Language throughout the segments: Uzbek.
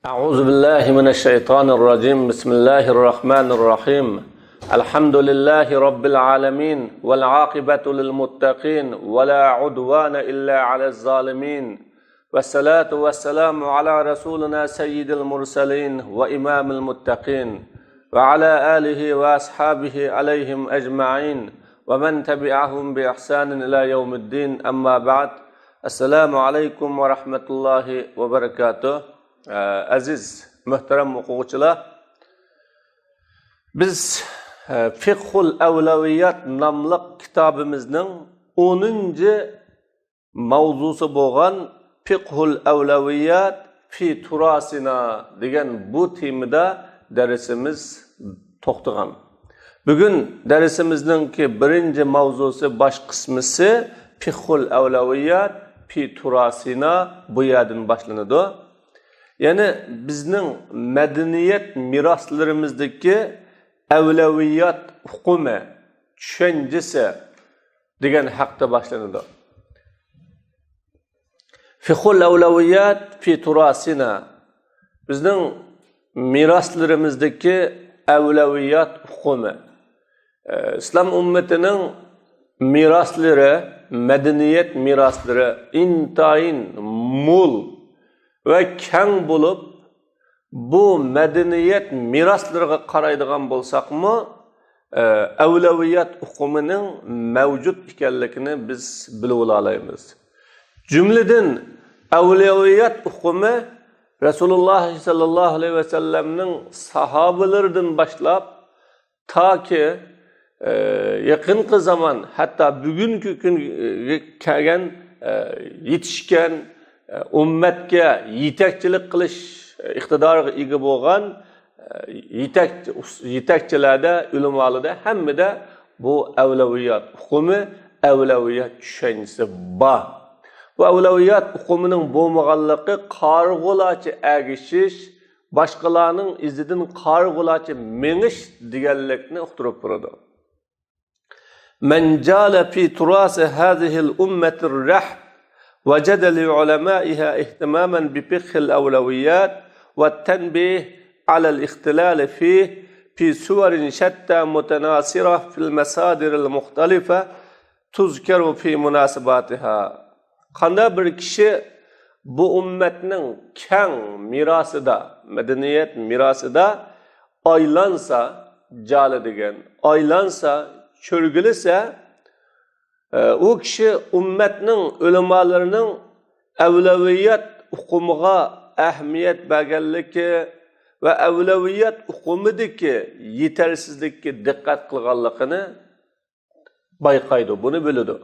أعوذ بالله من الشيطان الرجيم بسم الله الرحمن الرحيم الحمد لله رب العالمين والعاقبة للمتقين ولا عدوان إلا على الظالمين والصلاة والسلام على رسولنا سيد المرسلين وإمام المتقين وعلى آله وأصحابه عليهم أجمعين ومن تبعهم بإحسان إلى يوم الدين أما بعد السلام عليكم ورحمة الله وبركاته. Aziz, muhtaram o'quvchilar, biz Fiqhul Avlaviyat nomli kitobimizning 10-mavzusi bo'lgan Fiqhul Avlaviyat fi turasina degan bu temada darsimiz to'xtagan. Bugun darsimizning birinchi mavzusi bosh qismisi Fiqhul Avlaviyat fi turasina bu yerdan boshlanadi. Yani bizning madaniyat miroslarimizdagi avlaviyat hukmi tushunchasi degan haqda boshlanadi. Fiqhul avlaviyat fi turasina bizning miroslarimizdagi avlaviyat hukmi. İslam ummatining miroslari, madaniyat miroslari intayin mul ve keng bulup bu medeniyet miraslarına qaraydigan bolsaqmı avlaviyat hukmining mevcut ekanligini biz bilib olaymiz. Cümleden avlaviyat hukmi Resulullah sallallahu aleyhi ve sellem'nin sahabelerden başlap ta ki yakınki zaman hatta bugünkü gün kelgan yetişken ummatga yetakchilik qilish iqtidoriga ega bo'lgan yetakchilarda, ulamolarda hammada bu avlaviyat hukmi, avlaviyat tushunchasi bor. Bu avlaviyat hukmining bo'lmaganligi qarg'ulachi agishish, boshqalarning izidan qarg'ulachi menish deganlikni uqtirib turadi. Man jala fi turasi hadhihi al-ummati ar-rahb وجد لعلمائها اهتماما بفقه الأولويات والتنبيه على الاختلال فيه في صور شتى متناثرة في المصادر المختلفة تذكر في مناسباتها. Qanday bir kishi bu ummatning keng mirosida, madaniyat mirosida aylansa, jali degan, aylansa, cho'rgilisa, o kishi ummatning ulamolarning avlaviyat hukmiga ahamiyat berganligi va avlaviyat hukmidagi yetersizlikka diqqat qilganligini bayqaydi, buni biladi.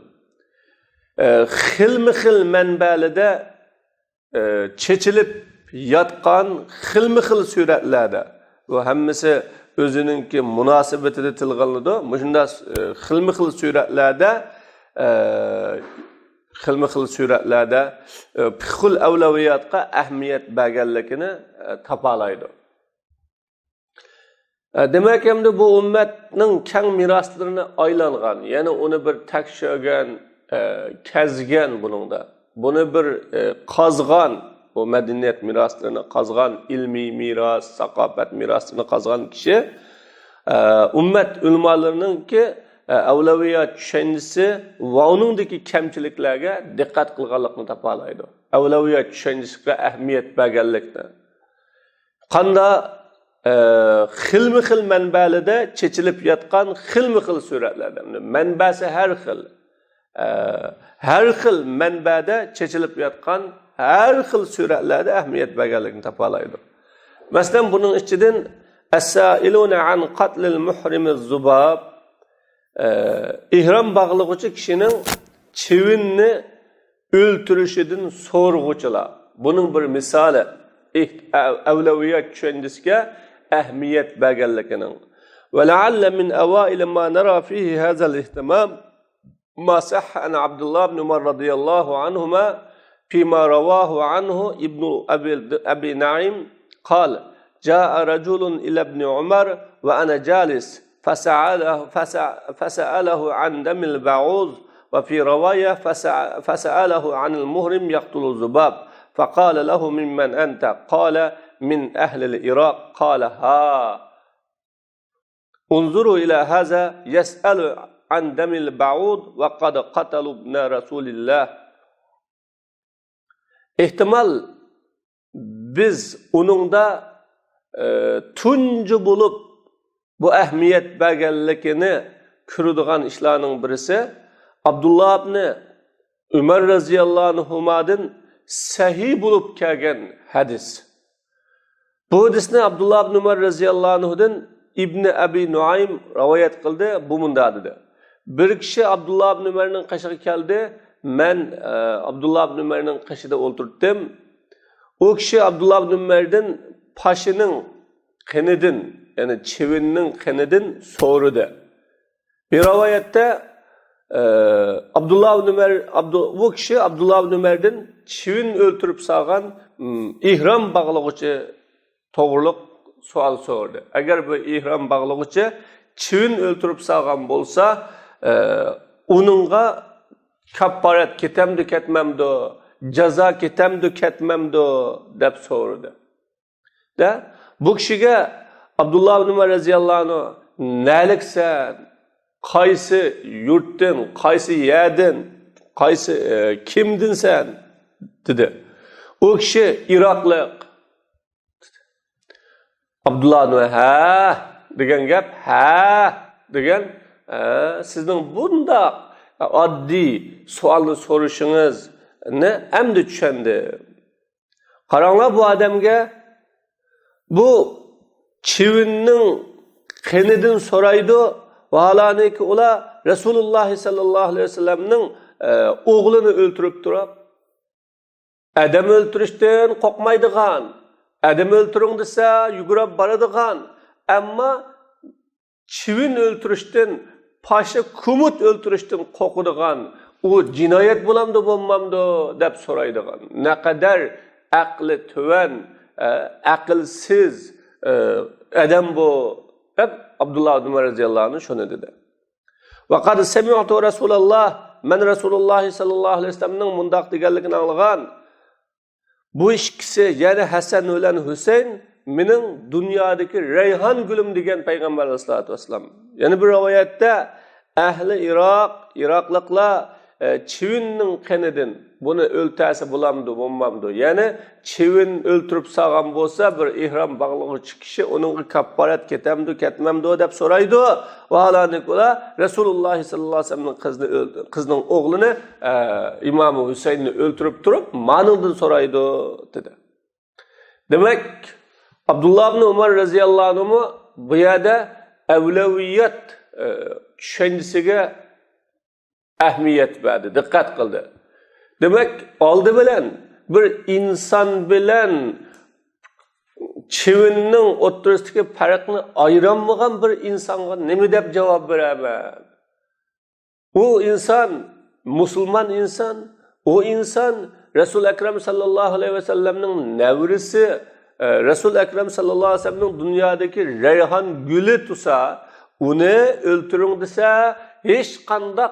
Xilma-xil manbalarda chechilib yotgan xilma-xil suratlarda bu hammasi o'zininki munosabatida tilg'anadi. Shunda xilma-xil suratlarda xilma-xil suratlarda fiqhul avlaviyatga ahamiyat berganligini topalaydi. Demak, endi bu ummatning keng miroslarini aylangan, ya'ni uni bir tekshirgan, kazgan buningda. Buni bir qazgan, bu madaniyat miroslarini qazgan, ilmiy miros, saqofat miroslarini qazgan kishi ummat ulamolarininki avlaviyat tushunchasi va uningdagi kamchiliklarga diqqat qilganlikni topalaydi. Avlaviyat tushunchasiga ahamiyat berganlikni. Qanda xilma-xil manbalarda chechilib yotgan xilma-xil suratlarda, manbasi har xil. Har xil manbada chechilib yotgan har xil suratlarda ahamiyat berganlikni topalaydi. Masalan, buning ichidan as-sailuna an qatlil muhrimiz zubab ihram bağlıqçı kişinin çivinni öldürüşüdün sorğuçular. Bunun bir misali avlaviyat tushunchasiga ahamiyat berganligining. Ve la'alla min awail ma nara fihi hadha al-ihtimam ma sahha an Abdullah ibn Umar radiyallahu anhuma fima rawahu anhu ibn Abi Naim qala jaa rajulun ila ibn Umar wa ana jalis فسأله عن دم البعوض وفي رواية فسأله عن المهرم يقتل الذباب فقال له ممن أنت؟ قال من أهل العراق قال ها انظروا إلى هذا يسأل عن دم البعوض وقد قتلوا ابن رسول الله. İhtimal biz onunda tuncu bulup bu ehmiyet belgelikini kürüdüğün işlerinin birisi Abdullah ibn Ömer radıyallahu anhu'dan sahih bulup kelgen hadis. Bu hadisni Abdullah ibn Ömer radıyallahu anhu'dan İbn Abi Nuaym rivayet kıldı. Bu munda dedi. Bir kişi Abdullah ibn Ömer'in kaşığı geldi. Ben Abdullah ibn Ömer'in kaşığında oturttum. O kişi Abdullah ibn Ömer'den paşının kanıdın, yani çivinin kanıdın sorudu. Bir rivayette Abdullah ibn Ömer, bu kişi Abdullah ibn Ömer'den çivin öldürüp sağan ihram bağlıqçı doğruluk sual sordu. Eğer bu ihram bağlıqçı çivin öldürüp sağan bolsa, onunla kapparet ketemdi ketmemdi, ceza ketemdi ketmemdi dep sordu. De bu kişiye Abdullah ibn Ömer radıyallahu anh neliksen, qaysı yurtdin, qaysı yerdin, qaysı kimdin sen dedi. O kişi Iraklık. Abdullah ibn Ömer ha degan gap, ha degan sizning bunda oddiy savolni so'rishingiz ne endi tushundi. Qaranglar bu odamga bu chivinning qinidan so'raydi. Vahalaniki ular Resulullah sallallahu aleyhi ve sellem'nin oğlunu öldürüp durup adam öldürüşten korkmaydıgan, adam öldürün dese yugurab baradıgan, ama çivin öldürüşten, paşa kumut öldürüşten korkudıgan, o cinayet bulamdı bulmamdı dep soraydıgan. Ne kadar aklı tüven, akılsız adam bu. Hep Abdullah ibn Ömer radıyallahu anh şunu dedi. وَقَدْ سَمِعْتُ رَسُولَ اللّٰهِ Men Resulullah sallallahu aleyhi ve sellem'nin mundaq deganligini anlagan. Bu ikisi yani Hasan ölen Hüseyin mening dünyadaki reyhan gülüm degan Peygamber aleyhissalatu vesselam. Yani bir rivayette ahli Irak, Iraklıklar çivinin kanıdın bunu öltəsi bulamdı, bulmamdı. Yani çivin öldürüp sağan bolsa bir ihram bağlıqçı kişi onun kapparet ketemdi, ketmemdi dep soraydı. Vahalanık ola Resulullah sallallahu aleyhi ve sellem'nin kızının oğlunu İmam-ı Hüseyin'i öldürüp durup manıldan soraydı dedi. Demek Abdullah ibn Ömer radıyallahu anh'ı bu yerde evleviyet düşüncesiga ehmiyet verdi, dikkat kıldı. Demek aldı bilen bir insan bilen çivinin oturusundaki farkını ayıranmagan bir insanga nemi dep cevap veremem. O insan Müslüman insan, o insan Resul-i Ekrem sallallahu aleyhi ve sellem'nin nevrisi, Resul-i Ekrem sallallahu aleyhi ve sellem'nin dünyadaki reyhan gülü tusa, onu öldürün dese hiç kandak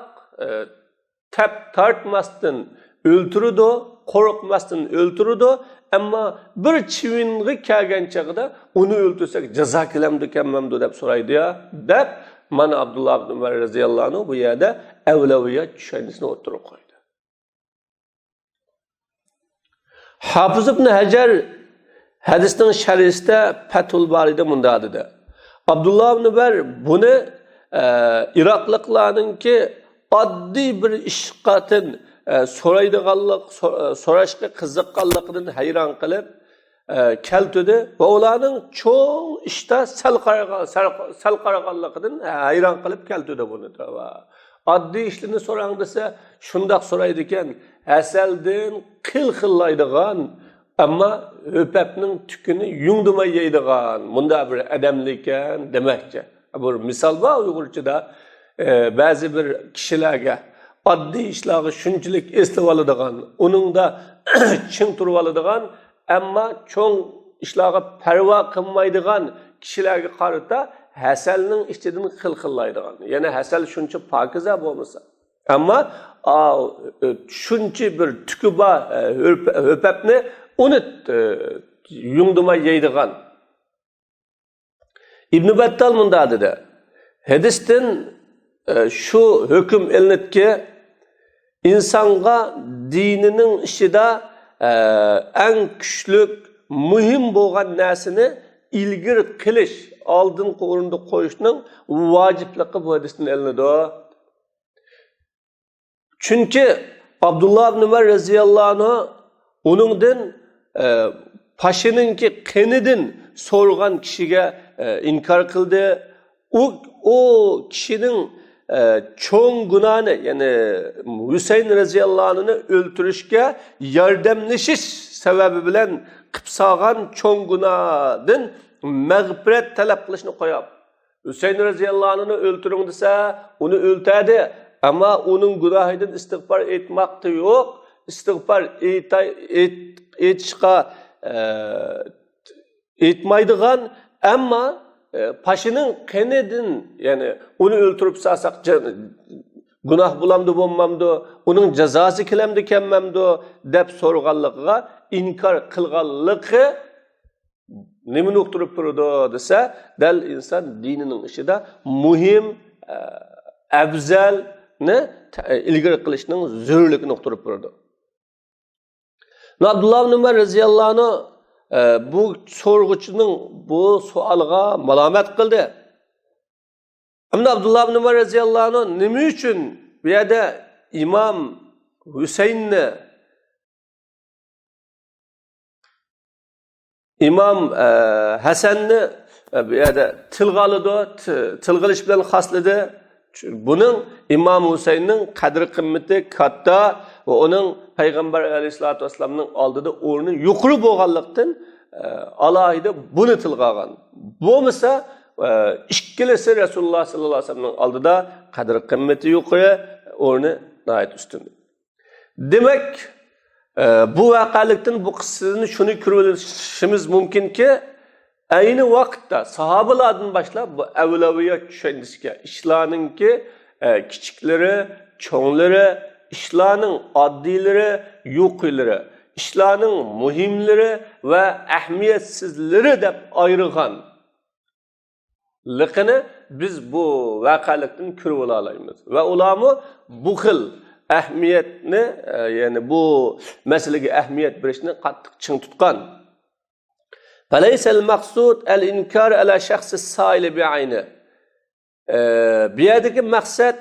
tep tartmasdan öldürüdü, korkmasdan öldürüdü, ama bir çivingi kelgen çağda onu öldürsek ceza kilemdi kemmemdi dep soraydı ya, dep mana Abdullah ibn Ömer radıyallahu anh bu yerde evleviyet düşüncesini oturup koydu. Hafız ibn Hacer hadisning şerhisinde Fethul Bari'de munda dedi. Abdullah ibn Ömer bunu Iraklıklarınki addi bir işqatin so'raydiganlik, so'rashga qiziqqanligidan hayron qilib keltidi va ularning cho'ng ishda sal qaraganligidan hayron qilib keltidi buni. Addi ishni so'rang desa shundoq so'raydi ekan, asaldan qil-xillaydigan, ammo o'papning tukini yungdimay yeydigan bunda bir odamlik ekan demakchi. Bir misol bor Uyg'urchada ba'zi bir kishilarga oddiy ishlarga shunchalik eslab oladigan, uningda ching turib oladigan, ammo cho'ng ishlarga parvo qilmaydigan kishilarga qarata hasalning ichidan qilqillaydigan. Ya'ni hasal shuncha pokiza bo'lmasa, ammo shuncha bir tuki bor o'papni uni yungdumay yeydigan. İbn Battal munda dedi. Hadisden şu hüküm elinetki insanga dininin işide en küçlük, mühim boğan nesini ilgir kiliş, aldın orunda koyuşunun vacipliği bu hadisden elinedi. Çünkü Abdullah ibn Ömer radıyallahu anh onundan paşınınki kenidin sorgan kişiye inkar kıldı. O kişinin çoğun günahını yani Hüseyin radıyallahu anh'ını öldürüşke yardımlaşış sebebi bilen kıpsagan çoğun günahın mağfiret talep kılışını koyap. Hüseyin radıyallahu anh'ını öldürün dese onu öldürdü. Ama onun günahından istiğfar etmek de yok. İstiğfar etişka etmaydıgan ama paşının kenedin yani onu öldürüp sasak günah bulamdı bulmamdı, onun cezası kilemdi kemmemdi dep sorganlığa inkar kılganlığı nemin uqturup durdu dese del insan dininin işide mühim afzal ne ilgiri kılışının zürlükünü uqturup durdu. Abdullah ibn Ömer radıyallahu anh bu sorguçunun bu sualga malamet kıldı. Ama Abdullah ibn Ömer radıyallahu anh nemi üçün bir yerde İmam Hüseyin'ni İmam Hasan'ni bir yerde tılgalıdı, tılgılış bilen hasladı. Bunun İmam Hüseyin'nin kadri kımmeti katta ve onun Peygamber aleyhissalatu vesselam'ın aldığı ornu yukarı boğallıktan alaydı bunu tılgagan. Bu mesela işkilesi Resulullah sallallahu aleyhi ve sellem'in aldığı kadri kımmeti yukarı ornu nayet üstündür. Demek bu vakalıktan bu kısmını şunu kırılışımız mümkün ki aynı vakitte sahabalardan başla bu evlaviyat düşündüske işlanın ki küçükleri, çoğunları, işlanın addileri, yuqilleri, işlanın mühimleri ve ehmiyetsizleri de ayrıgan. Likini biz bu vakalıktan kırıvıla alayımız. Ve ulamı bu kıl ehmiyetini yani bu meselege ehmiyet birişini kattık çın tutkan. فَلَيْسَ الْمَقْصُودِ الْاِنْكَارِ عَلَى شَخْصِ السَّائِلِ بِعَيْنِ Bir yerdeki maksat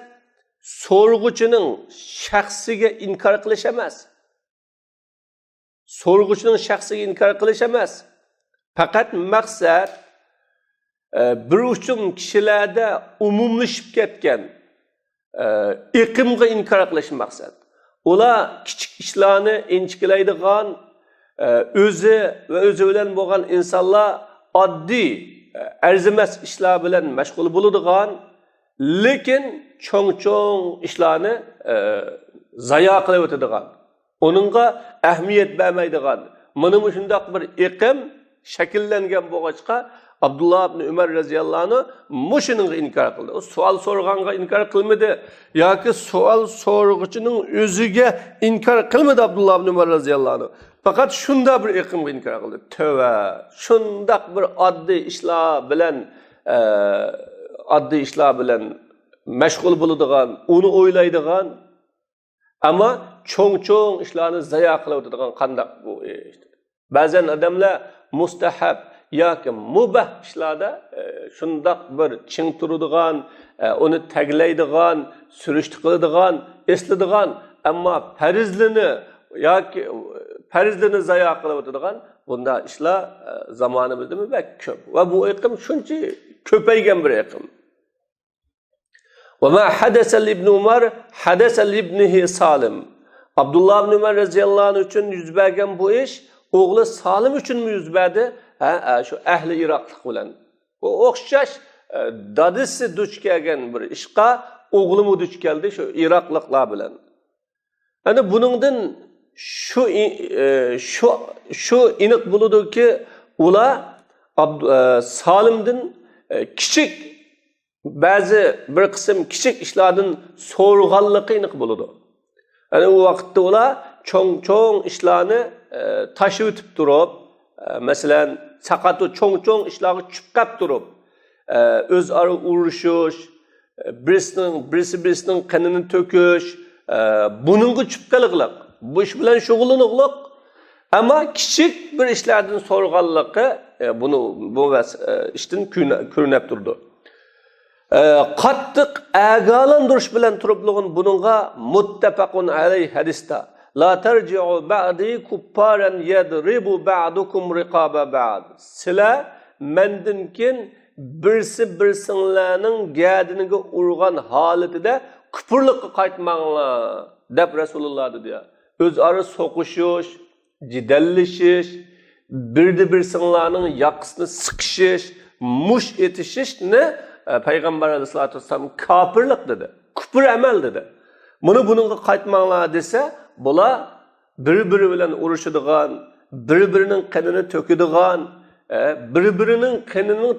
sorgucunun şahsige inkar kılışamaz. Sorgucunun şahsige inkar kılışamaz. Fakat maksat bir uçum kişilerde umumlaşıp ketken iqimga inkar kılış maksat. Ola kichik işlarni inchkilaydigan özü ve özü bilen bo'lgan insonlar oddiy arzimas ishlar bilan mashg'ul bo'ladigan, lekin cho'ng ishlarni zayo qilib o'tadigan, uningga ahamiyat bermaydigan, mana shundoq bir iqim shakllangan bo'lg'achqa Abdullah ibn Ömer radıyallahu anh muşunun inkar kıldı. O sual sorğanga inkar kılmadı. Ya ki sual sorguçunun özüge inkar kılmadı Abdullah ibn Ömer radıyallahu anh. Fakat şunda bir iqimga inkar kıldı. Tövbe. Şundaq bir addi işler bilen meşgul buladigan, onu o'ylaydigan, ama çoğ işlerini zaya qilib o'tadigan qandaq bu işte. Bazen adamlar mustahab yoki mubah ishlarda shundaq bir ching turadigan, uni taglaydigan, surishti qiladigan, esladigan, ammo farzlini zayo qilib o'tadigan bunda ishlar zamonimizdami ko'p. Va bu iqim shuncha ko'paygan bir iqim. Ve ma hadasa ibn Umar hadasa ibnihi Salim. Abdullah ibn Umar radıyallahu anh üçün yüz bergen bu iş oğlu Salim üçün mü yüz berdi? Şu ehli Iraklık bilen. O okşaş dadisi duç kelgen bir işqa oğlu mu duç geldi şu Iraklıklar bilen. Yani bunundan şu inik buludu ki ula Salim'den küçük bazı bir kısım küçük işlerden sorğanlığı inik buludu. Yani o vakitte ula çoğ işlerini taşı ötüp durup Masalan, saqatı çoğ işlarga çıkıp durup, özara urushush, birisi-birisining qanini to'kish, buningga chipqiliqliq, bu ish bilan shug'ullanliq. Ama kichik bir ishlardan so'rganligi bu ishdan ko'rinib turdi. Qattiq agalandirish bilan turiblig'in buningga muttafaqun alayhi hadisda la tarji'u ba'di kupparan yadribu ba'dukum riqaba ba'd. Sizlar mendan keyin birisi-birsinglarning gadiniga urgan holatida kupurlikqa qaytmanglar deb Rasululloh dedi. O'zaro so'qishish, jidallashish, birdi-birsinglarning yoqasini siqishish, mush etishishni Payg'ambar alayhisolatu vasallam kofirlik dedi. Kufr amal dedi. Buningga qaytmanglar desa, bular bir-biri bilan urushadigan, bir-birining qanini to'kadigan, bir-birining qanining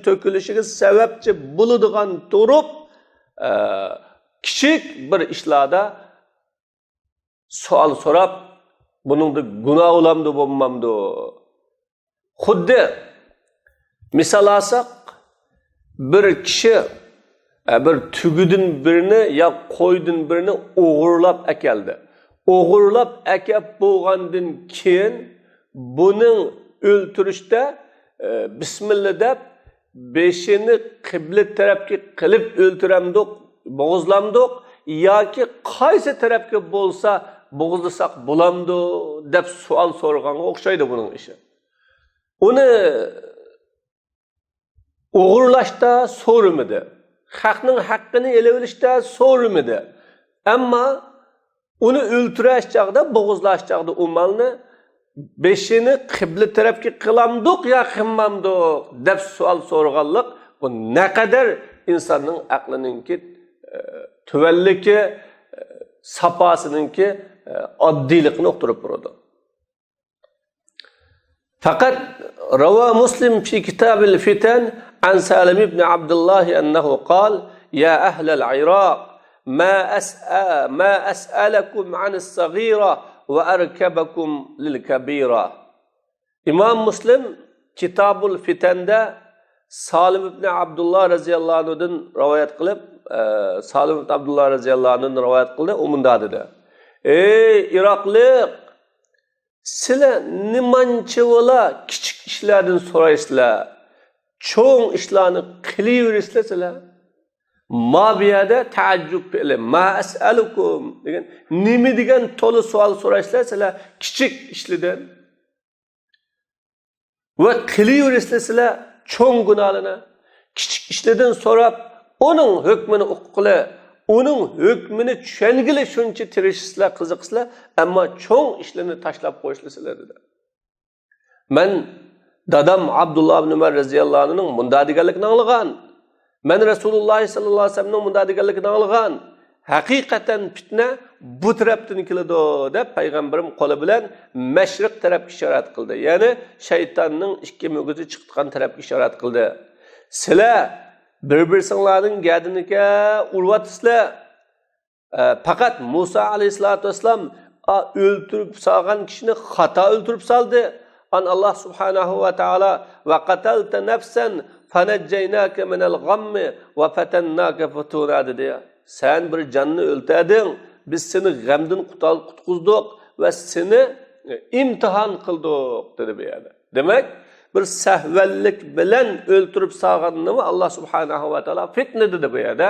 to'kilishiga sababchi bo'ladigan turib, kichik bir ishlarda savol so'rab, buningda gunoh olamdi, bo'lmamdi. Xuddi misol olsak, bir kishi bir tugudin birini ya qo'ydin birini o'g'irlab akeldi. O'g'irlab akab bo'lgandan keyin buning o'ltirishda bismillah deb beshini qibla tarafga qilib o'ltiramdik, bo'g'izlamdik yoki qaysi tarafga bo'lsa bo'g'izlasak bo'lamdi deb savol so'raganga o'xshaydi buning ishi. Uni o'g'irlashda so'rimidi, haqning haqqini elib so'rimidi. Ammo uni o'ltirish chog'da, bo'g'izlash chog'da u malni beshini qibla tarafga qilamdik yo qilmamdik deb savol so'raganlik bu naqadar insonning aqlininki tuvalliki, sapasininki oddiylikni uqtirib turadi. Faqat Rawa Muslim fi kitabil fitan an Salim ibn Abdullah annahu qala ya ahla al-Iraq ma as'alakum an as-saghira wa arkabakum lil-kabira. İmam Muslim Kitabul Fitan'da Salim ibn Abdullah radhiyallahu anhu'dan rivayet qilib, Salim ibn Abdullah radhiyallahu anhu'dan rivayet qildi, u munda dedi. Ey Iroqlik, sizlar nimanchavola kichik ishlardan so'raysizlar, cho'ng ishlarni qilaverasizlar. Mabiyada taajjub bilan ma as'alukum degan nima degan to'la savol so'raysizlar sizlar kichik ishlardan. Va qilaverasizlar cho'ng gunohlarni kichik ishlardan so'rab, uning hukmini uqqila, uning hukmini tushungili shuncha tirishsizlar, qiziqsizlar, ammo cho'ng ishlarni tashlab qo'yishsizlar dedi. Men dadam Abdullah ibn Umar radhiyallohu anhuning bunda deganligini anglagan. Men Rasululloh sallallohu alayhi vasallamning bunda deganligini anglagan. Haqiqatan fitna bu tarafdan keladi deb payg'ambarim qo'li bilan mashriq tarafga ishorat qildi. Ya'ni shaytonning ikki mugizi chiqqan tarafga ishorat qildi. Sizlar bir-biringlarning gadiniga urvatsizlar. Faqat Musa alayhisolatu vasallam o'ltirib salgan kishini xato o'ltirib saldi. An Allah subhanahu va taala va qatalta nafsan fanajjaynaka minal ghammi va fatannaka futuna dedi. Sen bir canını o'ltirding, biz seni g'amdan qutqizdik va seni imtihon qildik dedi bu yerda. Demak, bir sahvallik bilan o'ltirib salganni Allah subhanahu va taala fitna dedi bu yerda.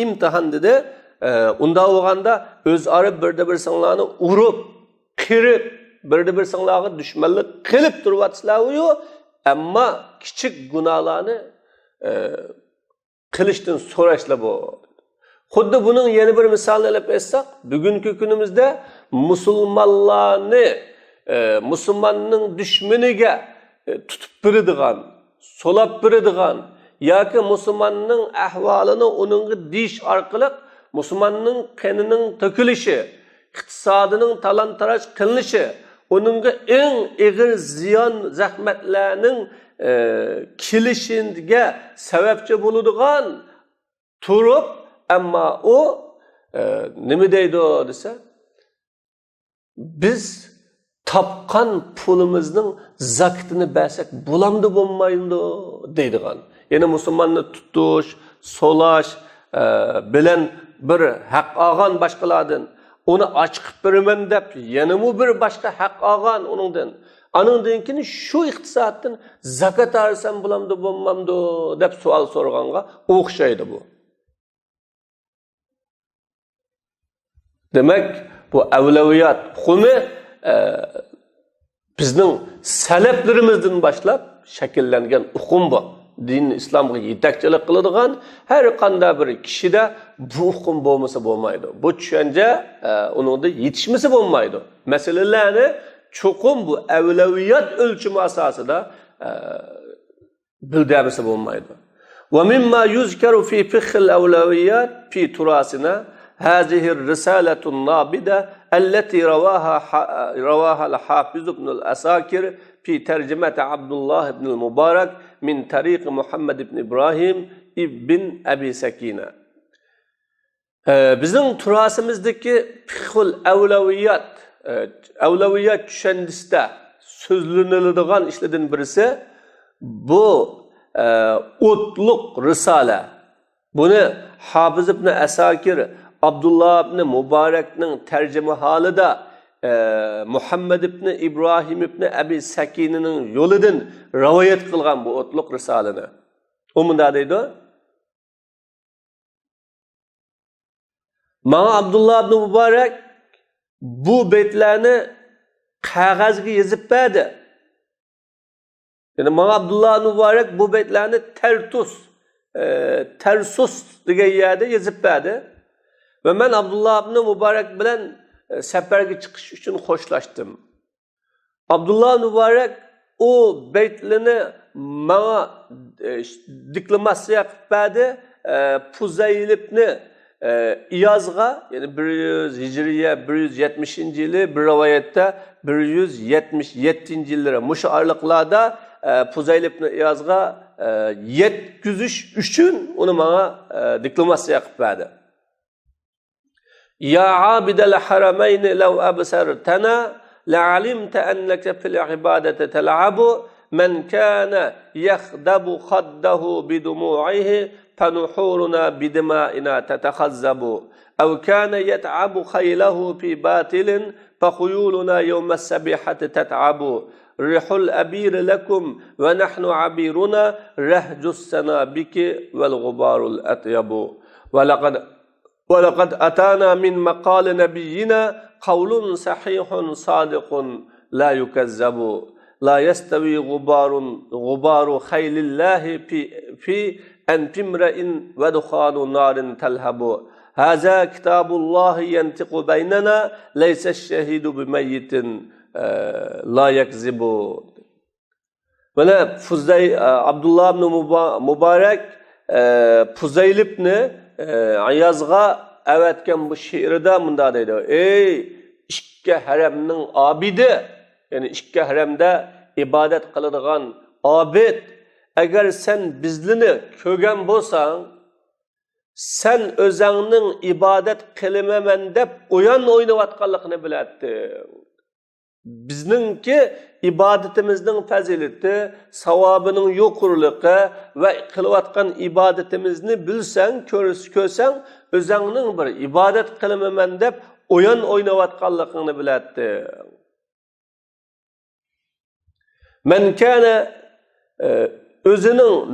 İmtihan dedi. Unda bo'lganda o'zaro birda-birsinglarni urib, qirib, birda-birsinglarga dushmanlik qilib turibsizlar-ku, ammo kichik gunohlarni qilishdan so'rashlar bu. Xuddi buning yana bir misolini olib aytsak, bugungi kunimizda musulmonning dushmaniga tutib beradigan, so'lab beradigan yoki musulmonning ahvolini uningga dish orqali musulmonning qonining to'kilishi, iqtisodining talon-taroj qilinishi, uningga eng og'ir ziyon zahmatlarning kelishiga sababchi bo'ladigan turib, ammo u nima deydi desa, biz tapqan pulumuzning zakatini bersak bulamdı bo'lmaydi deydigan. Yine musulmonni tutuş, solaş bilen bir haq olgan başqalardan onu açıqib beraman deb yana mu bir başqa haq olgan onundan. Anından keyin şu iqtisoddan zakat alsam bulamdı bo'lmamdi deb savol so'raganga o'xshaydi bu. Demek bu avlaviyat hukmi bizning salaflarimizdan boshlab shakllangan hukm bu. Din İslamga yetakchilik qiladigan har qanday bir kishida bu hukm bo'lmasa bo'lmaydi. Bu tushuncha uningda yetishmasa bo'lmaydi. Masalalarni cho'qim bu avlaviyat o'lchami asosida bildirmasa bo'lmaydi. Wa mimma yuzkaru fi fiqh al-awlawiyat fi turasina هذه الرسالة النابضة التي رواها الحافظ ابن الأساكر في ترجمة عبد الله بن المبارك من طريق محمد بن إبراهيم ابن أبي سكينة. Bizim turasımızdaki fiqhul avlaviyat düşüncesinde sözlənildiğin işlerden birisi bu otluk risale. Bunu Hafız ibn Asakir Abdullah ibn Mubarak'ның tercüme halida Muhammed ibn İbrahim ibn Abi Sakina'nın yolundan rivayet kılgan bu otluk risalini. O munda deydi. Bana Abdullah ibn Mubarak bu beytlerini kağızga yazıp verdi. Yani bana Abdullah ibn Mubarak bu beytlerini Tersus degan yerde yazıp verdi. Ve ben Abdullah ibn Mubarak bilen seferge çıkış için hoşlaştım. Abdullah ibn Mubarak o beytlerini bana diklamasiya qilib berdi. Fuzayl ibn İyazga yani 100 Hicriye 170. yılı bir rivayette 177. yıllara muş aralıklarda Fuzayl ibn İyazga yetküzüş üçün onu bana diklamasiya qilib berdi. Ya abidel harameyn law absartana la'alimta annaka fil ibadati tal'abu men kana yakhdabu khaddahu bidumu'ihi fanuhuruna bidima'ina tatakhazzabu aw kana yat'abu khaylahu fi batilin fakhuyuluna yawma as-sabihati tat'abu rihul abir lakum ve nahnu abiruna rahjus sanabiki vel gubarul atyabu وَلَقَدْ أَتَانَا مِنْ مَقَالِ نَبِيِّنَا قَوْلٌ صَحِيحٌ صَادِقٌ لَا يُكَذَّبُ لَا يَسْتَوِي غُبَارُ خَيْلِ اللَّهِ فِي أَنْفِ امْرِئٍ وَدُخَانُ نَارٍ تَلْهَبُ هَذَا كِتَابُ اللَّهِ يَنْطِقُ بَيْنَنَا لَيْسَ الشَّهِيدُ بِمَيِّتٍ لَا يَكْذِبُ. Böyle Abdullah ibn Mubarak Fuzayl ibn Ayazga evetken bu şiirde bunda deydi. Ey işke haremnin abidi, yani işke haremde ibadet kılıdığan abid, eğer sen bizlini kögen bolsan, sen özəngnin ibadet kılımemen dep oyan oynavatqanlıqını biletdi. Bizninki ibadetimizin fazileti, savabının yokurluğu ve kılıvatkan ibadetimizni bilsen, körsen, özəngnin bir ibadet kılımemen dep oyan oynavatqanlıqını biletdi. Men kâne özünün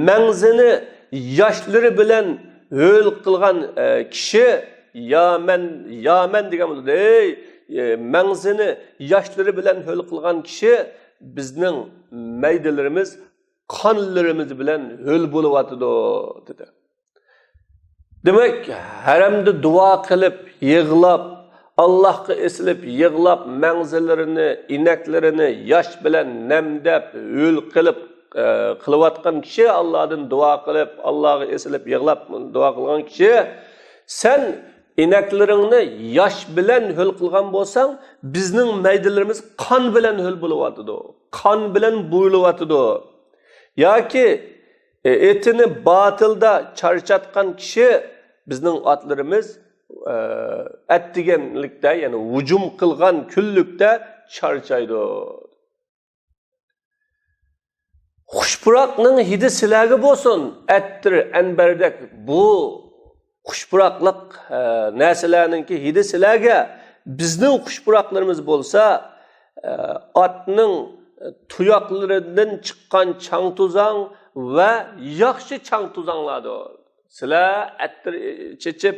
menzini yaşları bilen höl kılgan kişi ya men degan bo'ladi. Ey menzini yaşları bilen höl kılgan kişi bizning maydalarimiz qonlarimiz bilen höl bo'lyapti dedi. Demek haramda dua qilib, yig'lab, Allah'a esilib, yig'lab menzillerini, ineklerini yaş bilen nemdep, höl qilib qilayotgan kishi Allah'dan dua qilib, Allah'a esilib, yig'lab dua qilgan kishi sen ineklerini yaş bilen höl qilgan bolsan, bizning maydalarimiz qon bilan höl bo'lyapti. Qon bilan bo'lyapti. Yoki etini batılda charchatgan kishi bizning otlarimiz ettigenlikte yani hücum kılgan küllükte charchaydı. Xushpuroqning hidi sizlarga bo'lsin, ettir anbardek bu xushpuroqlik narsalarningki hidi sizlarga, bizning xushpuroqlarimiz bo'lsa, otning tuyoqlaridan chiqqan chang tuzang va yaxshi chang tuzanglardir. Sizlar ettir chechib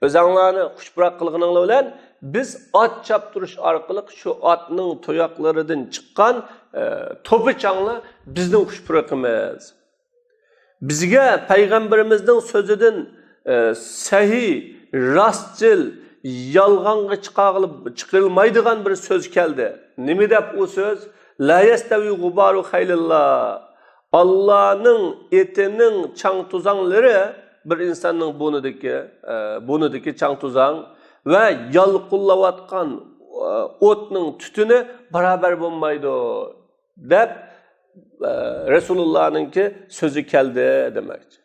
o'zinglarni xushpuroq qilganinglar bilan biz ot chaptirish orqali shu otning tuyoqlaridan chiqqan to'pi changlar bizning xushpuroqimiz. Bizga payg'ambarimizning so'zidan sahih, rostchil, yolg'onga chiqarilmaydigan bir so'z keldi. Nima deb u so'z? La yastavi g'ubaru khaylillah. Allah'ның etining chang tuzanglari bir insonning bo'nidagi chang tuzang va yalqullayotgan o'tning tutuni barobar bo'lmaydi deb Resulullah'ningki so'zi keldi demakchi.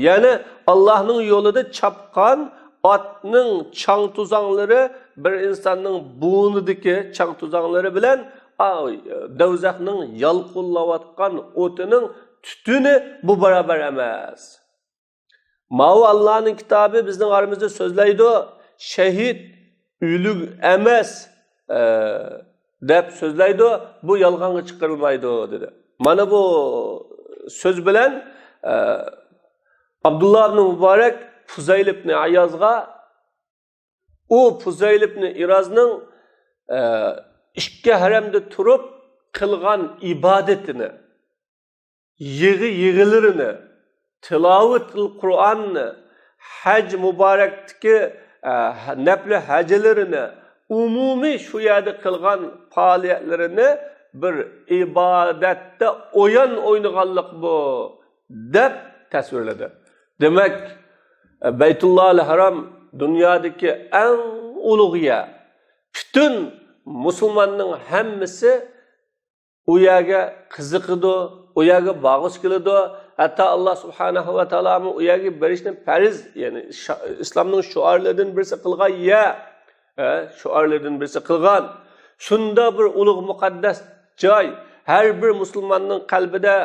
Ya'ni Allohning yo'lida chapqan otning chang tuzanglari bir insonning bo'nidagi chang tuzanglari bilan davzaxning yalqullayotgan o'tining tutuni bu barobar emas. Ma'u Allah'ның kitabı bizning aramızda so'zlaydi. Şehit ülük emas deb so'zlaydi. Bu yolg'onga chiqarilmaydi dedi. Mana bu so'z bilan Abdullah ibn Mubarak Fuzayl ibn Iyazga Fuzayl ibn Iyazning ikki haramda turib qilgan ibadetini, yig'ilarini, tilovatul Qur'onni, hac mübarekteki nafli hacelerini, umumiy shu yerda qilgan faoliyatlarini bir ibadette o'ynaganlik bu deb tasvirladi. Demek Beytullah'l Haram dünyadaki en ulug' yer. Bütün Müslümanның hammasi u yerga qiziqidi, u yerga bag'ish qiladi. Hatta Allah subhanahu va taolo u yerga berishni farz, ya'ni islomning shuarlaridan birisi qilgan shuarlardan birisi qilgan. Shunda bir ulug' muqaddas joy, har bir musulmonning qalbida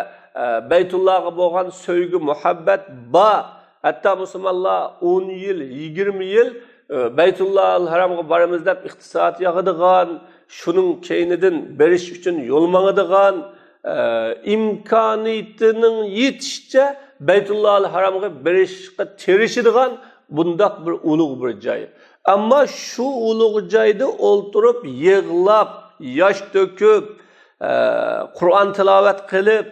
Beytullah'a bo'lgan sevgi, muhabbat bor. Hatta musulmonlar 10 yil, 20 yil Beytullah'l Haramga baramiz deb iqtisod yig'adigan, shuning keynidan berish uchun yo'l mangadigan, imkoniyatining yetishicha Beytullah'l Haramga berishga tirishadigan bundaq bir ulug' bir joy. Ammo shu ulug' joyda o'ltirib, yig'lab, yosh to'kib, Qur'on tilovat qilib,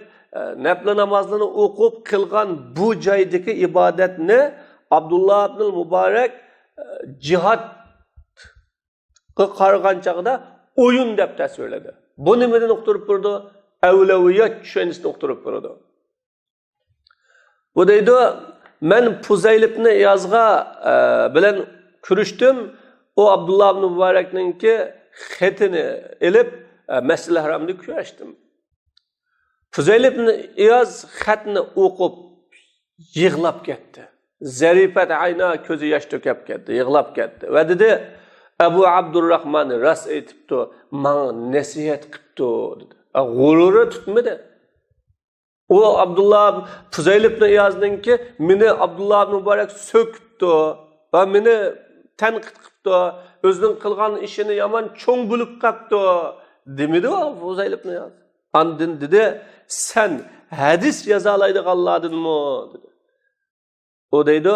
nafl namozlarni o'qib qilgan bu joydagi ibodatni Abdullah ibn Mubarak jihadga qargan chaqda o'yin deb tasvirladi. Bu nimadan uqtirib turdi? Avlaviyat tushunishni uqtirib turdi. Bu deydi, men Fuzayl ibn Iyazga bilan kurishdim. O Abdullah ibn Mubarakninki xetini elib Masjid-i Haramda kurashdim. Fuzayl ibn Iyaz xatni o'qib yig'lab ketdi. Zarifat ayna ko'zi yosh to'kib ketdi, yig'lab ketdi. Va dedi, Abu Abdurrahman ras aytibdi, menga nasihat qilibdi dedi. G'ururi tutmadi. O Abdullah Fuzayl ibn Iyazninki meni Abdullah ibn Mubarak so'kibdi va meni tanqid qilibdi, o'zining qilgan ishini yomon cho'ng bo'lib qapti demidi o Fuzayl ibn Iyaz. Andin dedi, sen hadis yozalaydiganlardanmi dedi. O deydi,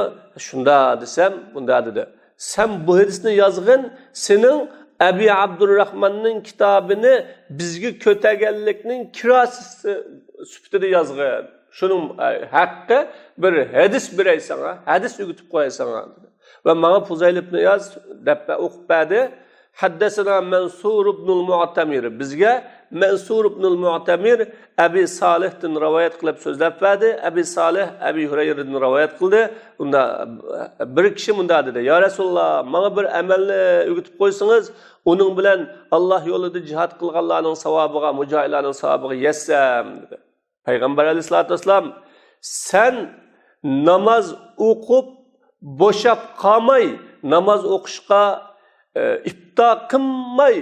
shunda desem, bunda dedi. Sen bu hadisni yozgin, sening Abi Abdurrahmanning kitobini bizga ko'taganlikning kirosisi sifatida yozgin. Shuning haqqi bir hadis beraysan, hadis o'gitib qo'yasan dedi. Va menga Fuzayl ibn Iyaz deb o'qib berdi. Haddasana Mansur ibn al-Mu'tamir. Bizga Mansur ibn al-Mu'tamir Abi Salih'dan rivoyat qilib so'zlab berdi. Abi Salih Abi Hurayra'dan rivoyat qildi. Unda bir kishi bunda dedi: "Ya Rasululloh, menga bir amalni o'gitib qo'ysangiz, uning bilan Alloh yo'lida jihad qilganlarning savobiga, mujohidlarning savobiga yetsam" dedi. Payg'ambar alayhisolatu vasallam, "Sen namoz o'qib bo'shab qolmay namoz o'qishga, ifto qilmay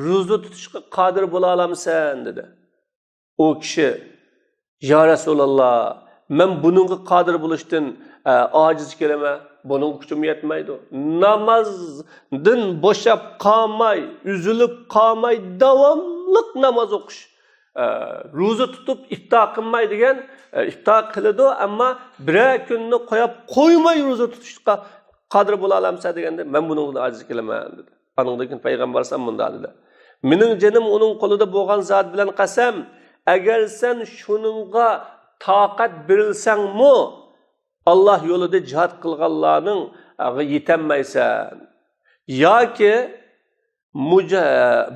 ro'za tutishga qodir bo'la olamsan dedi. O kishi, ya Rasululloh, men buningga qodir bo'lishdan ojiz kelaman, buning kuchim yetmaydi. Namozdan bo'shab qolmay, uzilib qolmay davomli namoz o'qish. Ro'za tutib ifto qilmay degan, ifto qiladi, ammo bir kunni qo'yib qo'ymay ro'za tutishga qodir bo'la olamsan deganda, men buningga ojiz kelaman dedi. Aningdan keyin payg'ambar sallam bunda dedi. Mening jinim uning qo'lida bo'lgan zot bilan qasam, agar sen shuningga toqat berilsangmi, Allah yo'lida jihad qilganlarning yetenmaysan. Yoki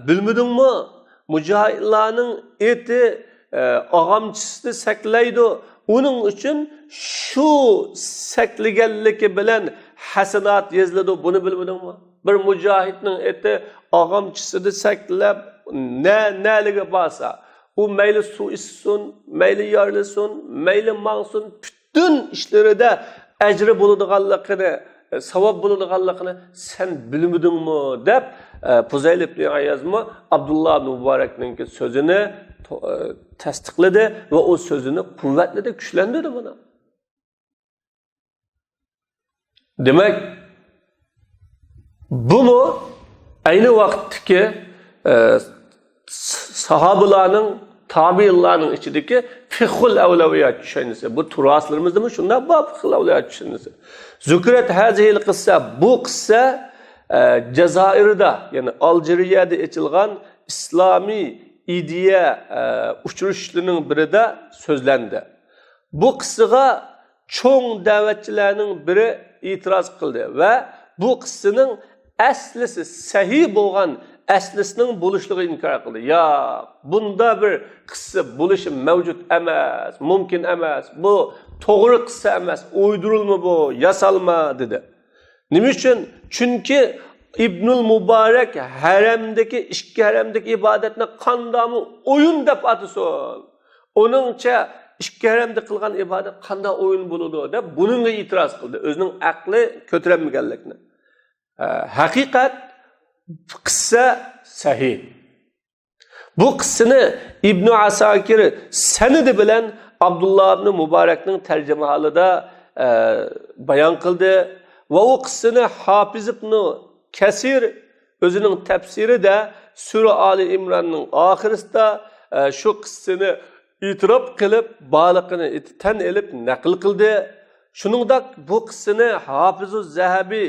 bilmedingmi, mujohidlarning eti og'amchisini saklaydi. Uning uchun shu saklaganligi bilan hasanat yoziladi. Buni bilmedingmi? Bir mujohidning eti og'amchisini saklab naliga borsa, u mayli suv ichsin, mayli yorilsin, mayli mangsin, bütün ishlarida ajri bo'ladiganligini, savob bo'ladiganligini sen bilmedingmi deb Fuzayl ibn Ayazmi Abdullah ibn Mubarakning so'zini tasdiqladi va o so'zini quvvatladi, kuchlantirdi buni. Demak, bu ayni vaqtdagi sahabalarning, tabiinlarning ichidagi fiqhul avlaviyat tushunchasi. Bu turaslarimizdami shunda bor fiqhul avlaviyat tushunchasi. Zukrat hazil qissa, bu qissa Jazoirda, ya'ni Aljeriyada ochilgan islomiy ideya uchrashuvlarining birida so'zlandi. Bu qissaga cho'ng da'vatchilarning biri e'tiroz qildi va bu qissaning aslisi sahih bo'lgan aslisining bo'lishligini inkor qildi. Ya, bunda bir qissa bo'lishi mavjud emas, mumkin emas. Bu to'g'ri qissa emas, uydirilma bu, yasalma dedi. Nima uchun? Chunki İbnül Mubarak haramdagi, ikki haramdagi ibodatni qandoqmi o'yin deb atasin. Oningcha ikki haramda qilgan ibodat qanday o'yin bo'ladi deb buningga e'tiroz qildi. O'zining aqli ko'tarilmaganligini. Haqiqat qissa sahih. Bu qissani İbn Asakir sanadi bilan Abdullah ibn Mubarakning tarjima holida bayon qildi va u qissani Hafiz ibn Kasir o'zining tafsirida Sura Ali Imronning oxirisida shu qissani e'tirof qilib, baliqini tan elib naql qildi. Shuningdek, bu qissani Hafizuz Zahabi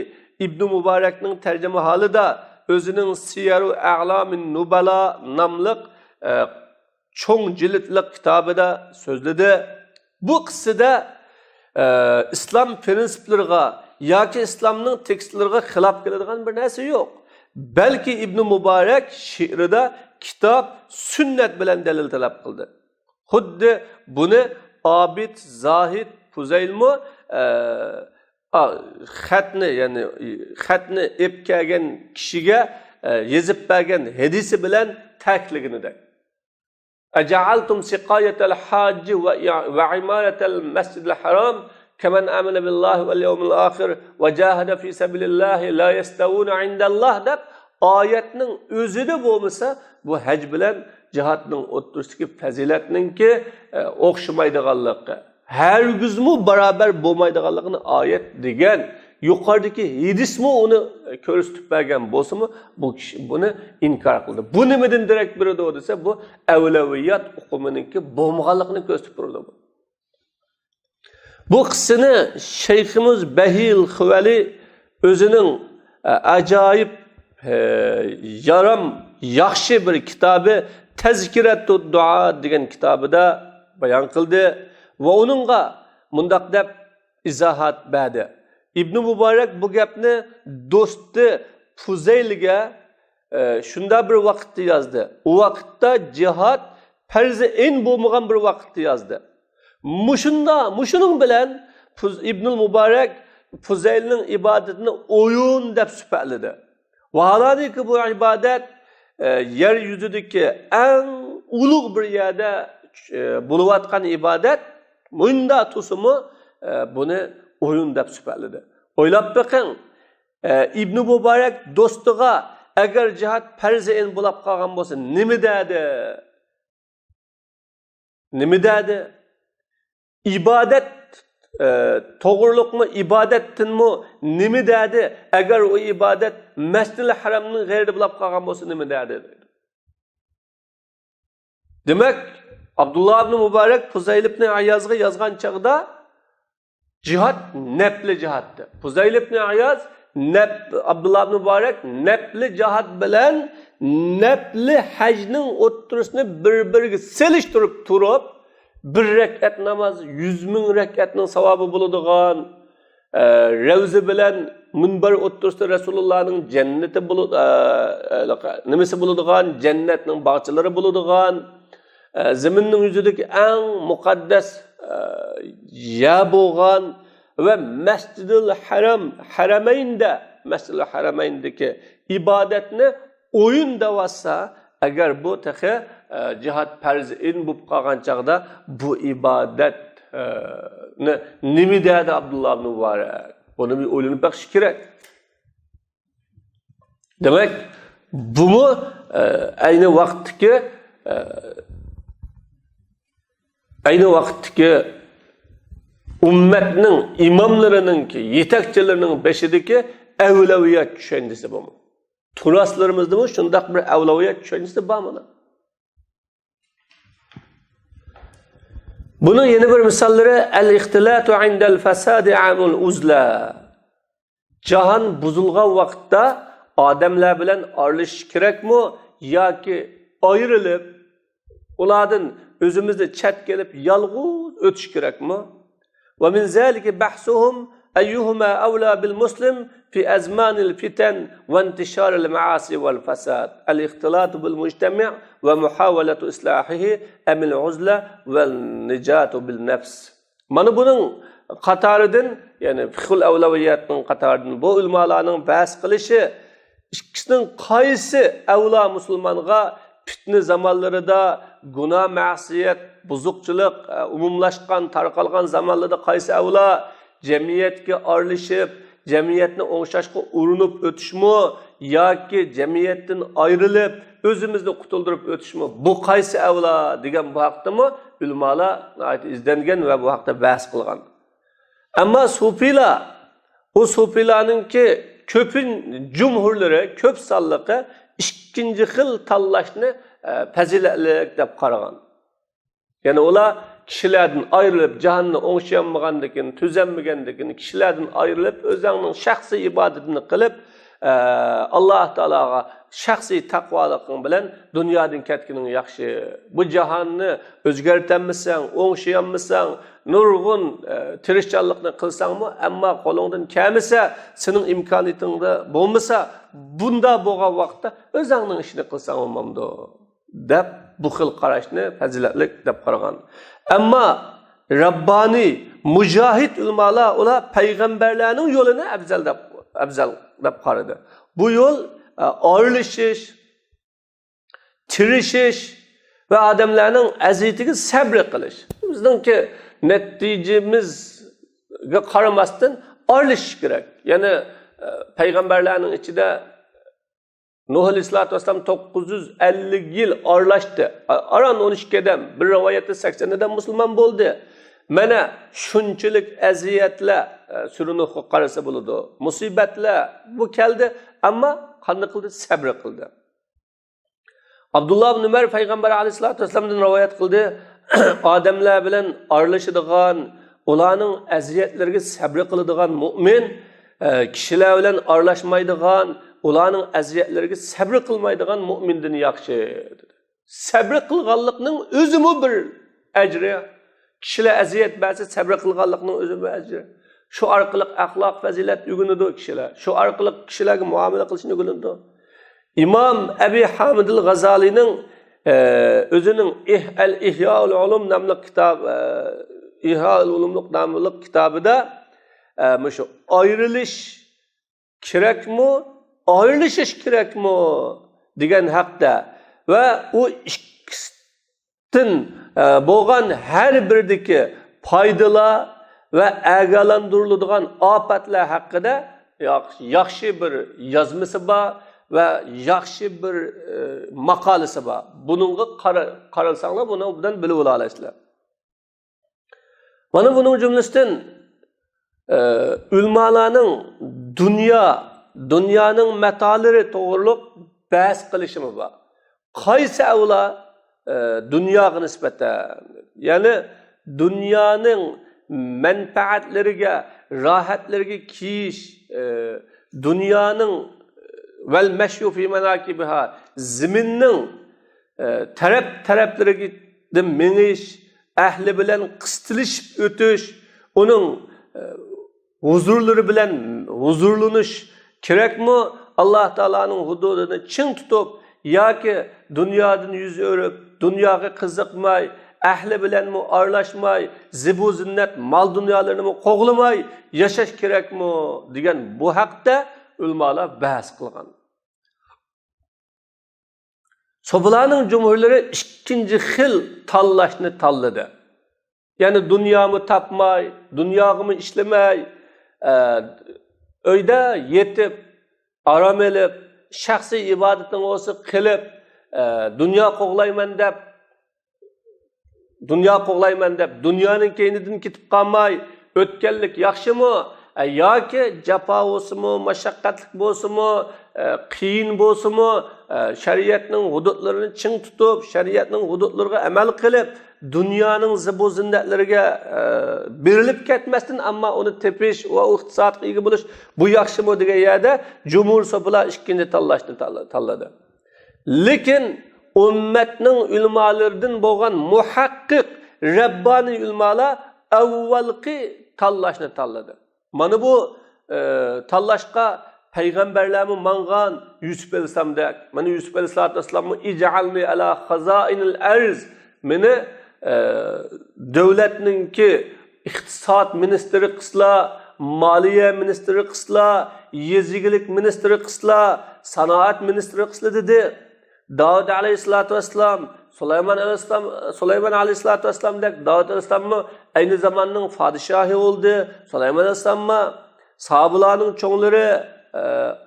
İbn Mubarakning tarjima holida o'zining Siyaru A'lamin Nubala nomli cho'ng jildli kitobida so'zladi. Bu qissada islom prinsiplariga yoki islomning tekstlariga xilof keladigan bir narsa yo'q. Balki Ibn Mubarak she'rida kitob, sunnat bilan dalil talab qildi. Xuddi buni Abid, Zohid, Fuzaylmi xatni, ya'ni xatni epkagan kishiga yezib bergan hadisi bilan ta'kidlaganida. Aja'altum siqayatal hajj va imaratal masjidil haram kaman amana billahi val yawmil akhir va jahada fi sabilillahi la yastawuna indalloh deb oyatning o'zida bo'lmasa, bu haj bilan jihadning o'ttirishdagi fazilatninki o'xshamaydiganligi, hargizmi barobar bo'lmaydiganligini oyat degan, yuqoridagi hadismi uni ko'rsatib bergan bo'lsa-mu, bu kishi buni inkor qildi. Bu nimadan darak beradi desa, bu avlaviyat uqumininki bo'lmaganligini ko'rsatib turadi. Bu qissani Shayximiz Bahil Xuvali o'zining ajoyib yaram yaxshi bir kitobi Tazkiratud Duo degan kitobida bayon qildi va uningga mundaq deb izohat berdi. İbn Mubarak bu gapni do'sti Fuzaylga shunda bir vaqtda yozdi. U vaqtda jihad farzi en bo'lmagan bir vaqtda yozdi. Mushuning bilan İbn Mubarak Fuzaylning ibodatini o'yin deb sifatladi. Vaholanki bu ibodat yer yuzidagi eng ulug' bir yerda bo'layotgan ibodat, bunda tusimi buni o'yin deb sifatladi. O'ylab bakın. İbn Mubarak do'stiga agar jihad farz-in bo'lib qolgan bo'lsa, nima dedi? Nima dedi? İbadet to'g'riliqmi, ibodatdanmi nima dedi? Agar o ibodat Masjidil Haramning g'ayrida bo'lib qolgan bo'lsa, nima dedi? Demek Abdullah ibn Mubarak Fuzayl ibn Ayaz'ga yazgan çağda cihat nepli cihattı. Fuzayl ibn Ayaz Abdullah ibn Mubarak nepli cihat bilen nepli hacning o'ttirishni bir-biriga selishtirib turib, bir rekat namaz 100.000 rekatning savobi bo'ladigan Ravzi bilen minbar o'ttirishda Rasulullahning jannati nimasi bo'ladigan, jannatning bog'chalari bo'ladigan, zaminning yuzidagi eng muqaddas yer bo'lgan ve Mescid-i Harameyn'deki ibadetini oyun davasa, eğer bu tehe cihat farz-in bo'lib qolgan chaqda bu ibadet nima dedi Abdullah ibn Mubarak? Onu bir o'ylanib baqish kerak. Demek bunu aynı vaqtdagi ummetning imamlarınınki, yetakçilerinin beşideki evlaviyat düşüncesi bu mu? Turaslarımızda mı şundak bir evlaviyat düşüncesi var mı? Bunun yeni bir misalları el-ihtilatu indel fesadi amul uzla. Cahan buzulgan vakitte adamlar bilen arılış gerek mi? Ya ki ayrılıp uladın özümüzde çet gelip yalğız ötüş gerek mi? ومن ذلك بحثهم أيهما أولى بالمسلم في أزمان الفتن وانتشار المعاصي والفساد الاختلاط بالمجتمع ومحاولة إصلاحه أم العزلة والنجاة بالنفس. Mana bunun qatarıdan yani fiqhul avlaviyatning qatarıdan bu ulmolarning bahs qilishi ikkisining qaysi avla musulmonga fitne zamanlarida günah, ma'siyat, buzuqchilik umumlashgan, tarqalgan zamanlarda qaysi avla jamiyatga aralashib, jamiyatni o'ngshashga urinib o'tishmi yoki jamiyatdan ayrilib o'zimizni qutuldirib o'tishmi? Bu qaysi avla degan bu haqdami ulamolar izlangan va bu haqda bahs qilgan. Ammo sufiylar, o sufilarninki ko'pin jumhurlari, ko'p sonliqi ikkinchi xil tanlashni fazilatlik deb qaragan. Yani ular kişilerden ayrılıp cihanını o'ngshayolmagandan, tuzanmagandan, kişilerden ayrılıp o'zining shaxsiy ibadetini qilib, Alloh taologa shaxsiy taqvoliqing bilan dunyodan ketganing yaxshi. Bu jahonni o'zgartirmasang, o'ngshayolmasang, nurg'un tirishchanlikni qilsangmi, ammo qo'lingdan kelmasa, sening imkoniyatingda bo'lmasa, bunda bo'lgan vaqtda o'zingning ishini qilsang bo'lmamdi deb bu xil qarashni fazilatlik deb qaragan. Ammo Rabbani, mujahid ulamolar ular payg'ambarlarning yo'lini afzal deb qaradi. Bu yo'l ayrılishish, tirishish va odamlarning aziyatiga sabr qilish. Bizningki natijamizga qaramasdan ayrilish kerak. Ya'ni payg'ambarlarning ichida Nuh Aleyhisselatü Vesselam 950 yıl arlaştı. Aran 12 adam, bir rivayette 80 adam Müslüman oldu. Mana şunçilik eziyetle sürünüp qarasa buludu. Musibetle bu keldi ama qanday qildi? Sabr qildi. Abdullah ibn Umar Peygamber Aleyhisselatü Vesselam'dan rivayet qildi. Adamlar bilan aralashadigan, ularning aziyetlariga sabr qiladigan mu'min, kishilar bilan aralashmaydigan, ularning aziyetlariga sabr qilmaydigan mu'mindan yaxshi dedi. Sabr qilganlikning o'zimi bir ajri. Kishilar aziyat bersa sabr qilganlikning o'zi bir ajri. Shu orqali axloq fazilat o'rganadi kishilar. Shu orqali kishilarga muomala qilishni o'rganadi. İmam Abi Hamid al-G'azalining o'zining Ihyaul Ulum nomli kitob, Ihyaul Ulum nomli kitobida shu ayrilish kerakmi, ayrılishish kerakmi degan haqda va u ikkisidan bo'lgan har biridagi foydalar ve agalandırıladigan ofatlar haqida yaxshi bir yozmasi bor ve yaxshi bir maqolasi bor. Buningga qaralsanglar bundan bilib olasizlar. Mana buning jumlasidan ulamalarning dunyoning matolari to'g'riliq bahs qilishimi bor. Qaysi avla dunyoga nisbatan, ya'ni dunyoning manfaatlariga, rohatlariga kiyish, dunyoning vel meşyu fi menakibiha ziminning taraflariga menish, ahli bilan qistilishib o'tish, uning huzurlari bilan huzurlanish kerakmi? Alloh taolaning hududini ching tutib yoki dunyodan yuz o'rib, dunyoga qiziqmay, ahli bilan aralashmay, zibu zinnat mol dunyolarini qo'g'lamay yashash kerakmi degan bu haqda ulamalar bahs qilgan. So'bularning jumhurlari ikkinchi xil tanlashni tanladi. Ya'ni dunyomi topmay, dunyomi ishlamay, uyda yetib, aram elib, shaxsiy ibodatini o'zi qilib, dunyo qo'g'layman deb, dunyoning keynidan ketib qolmay, o'tganlik yaxshimi? Yoki jafo bo'lsinmi, mashaqqatlik bo'lsinmi, qiyin bo'lsinmi, shariatning hududlarini ching tutib, shariatning hududlariga amal qilib, dunyoning zibu zinnatlariga berilib ketmasdan, ammo uni tepish va iqtisodga ega bo'lish bu yaxshimi degan yerda jumhur so'pilar ikkinchi tanlashni tanladi. Lekin ummatning ulamolaridan bo'lgan muhaqqiq rabboniy ulamalar avvalgi tanlashni tanladi. Mana bu tanlashqa payg'ambarlarni mangan Yusuf alayhisalomdek, mana Yusuf alayhisalomni ij'alni ala khazainil arz, meni davlatningki iqtisod ministri qisla, moliya ministri qisla, yezigilik ministri qisla, sanoat ministri qisla dedi. Davud alayhisolatu vassalam, Süleyman aleyhissalatu vesselam dek, Davud aleyhissalamı aynı zamanın padişahı oldu. Süleyman aleyhissalamı sahabalarının çoğunları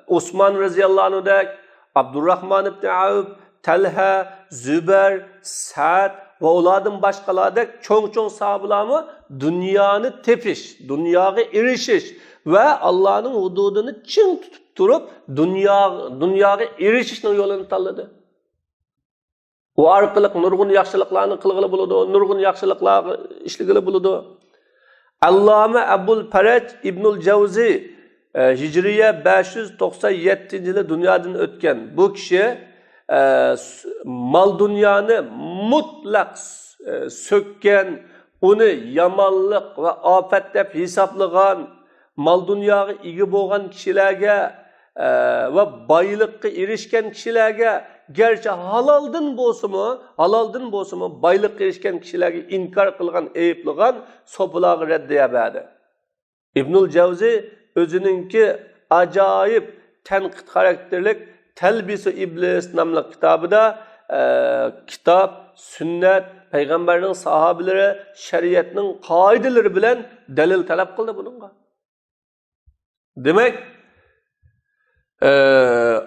Osman radıyallahu anh dek, Abdurrahman ibn Avf, Talha, Züber, Sa'd ve oladın başkaları dek çoğun sahabalarımı dünyanı tepiş, dünyaya erişiş ve Allah'ın hududunu çın tutup durup dünyaya erişişin yolunu tanladı. O arqılıq nurgun yaxşılıqlarını qılğılı buludu, nurgun yaxşılıqlarını işligili buludu. Allame Abul Faraj İbnül Cevzi Hicriye 597 yılı dünyadan ötken bu kişi mal dünyanı mutlak sökken, onu yamanlık ve afet dep hesaplagan, mal dünyaya igi boğan kişilerge ve bayılıkka erişken kişilerge gerçi halaldan bolsumu baylık erişken kişilerge inkar kılgan, eyıpligan sopularını reddeyemedi. İbnül Cevzi özününki acayip tenkit karakterlik Telbis-i İblis namlı kitabıda kitap, sünnet, peygamberinin sahabeleri, şeriatının kaideleri bilen delil talep kıldı bununla. Demek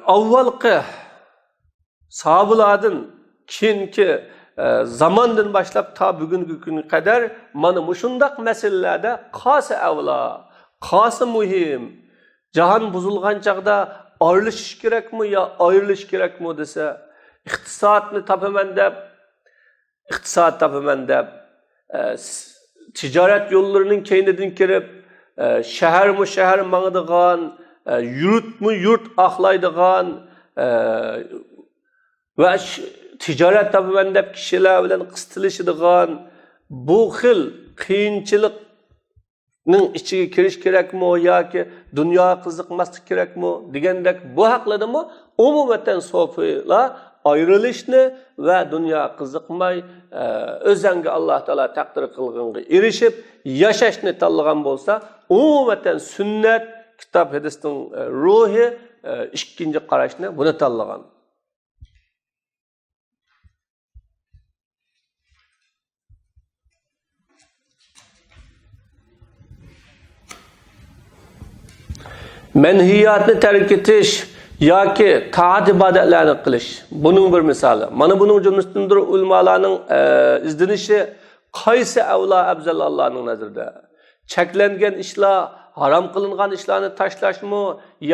avvalki sahabalardan keyinki zamandan başlap ta bugünkü güne kadar mana mushundaq meselelerde qasi avla, qasi muhim, jahan buzulgan chaqda ayrılış kerakmi yo ayrılış kerakmi desa, iqtisodni topaman deb, tijorat yo'llarining keynidan kirib, shahar mangdigan, yurt axlaydigan ve ticaret tabiben deb kişiler bilen qıstilishadigan bu xil qiyinchilikning ichiga kirish kerakmi yoki dunyoga qiziqmaslik kerakmi degandek bu haqladimi umumatan sofilar ayrılışni ve dunyoga qiziqmay o'zanga Alloh taolo taqdir qilganga erishib yashashni tanlagan bo'lsa, umumatan sunnat, kitob hadisning ruhi ikkinchi qarashni buni tanlagan. menhiyatni terk etish yoki taat ibodatlarni qilish. Buning bir misali. Mana buning jumlasidandir ulamalarning izdenishi qaysi avla afzal Allohning nazarida. Cheklangan ishlar, harom qilingan ishlarni tashlashmi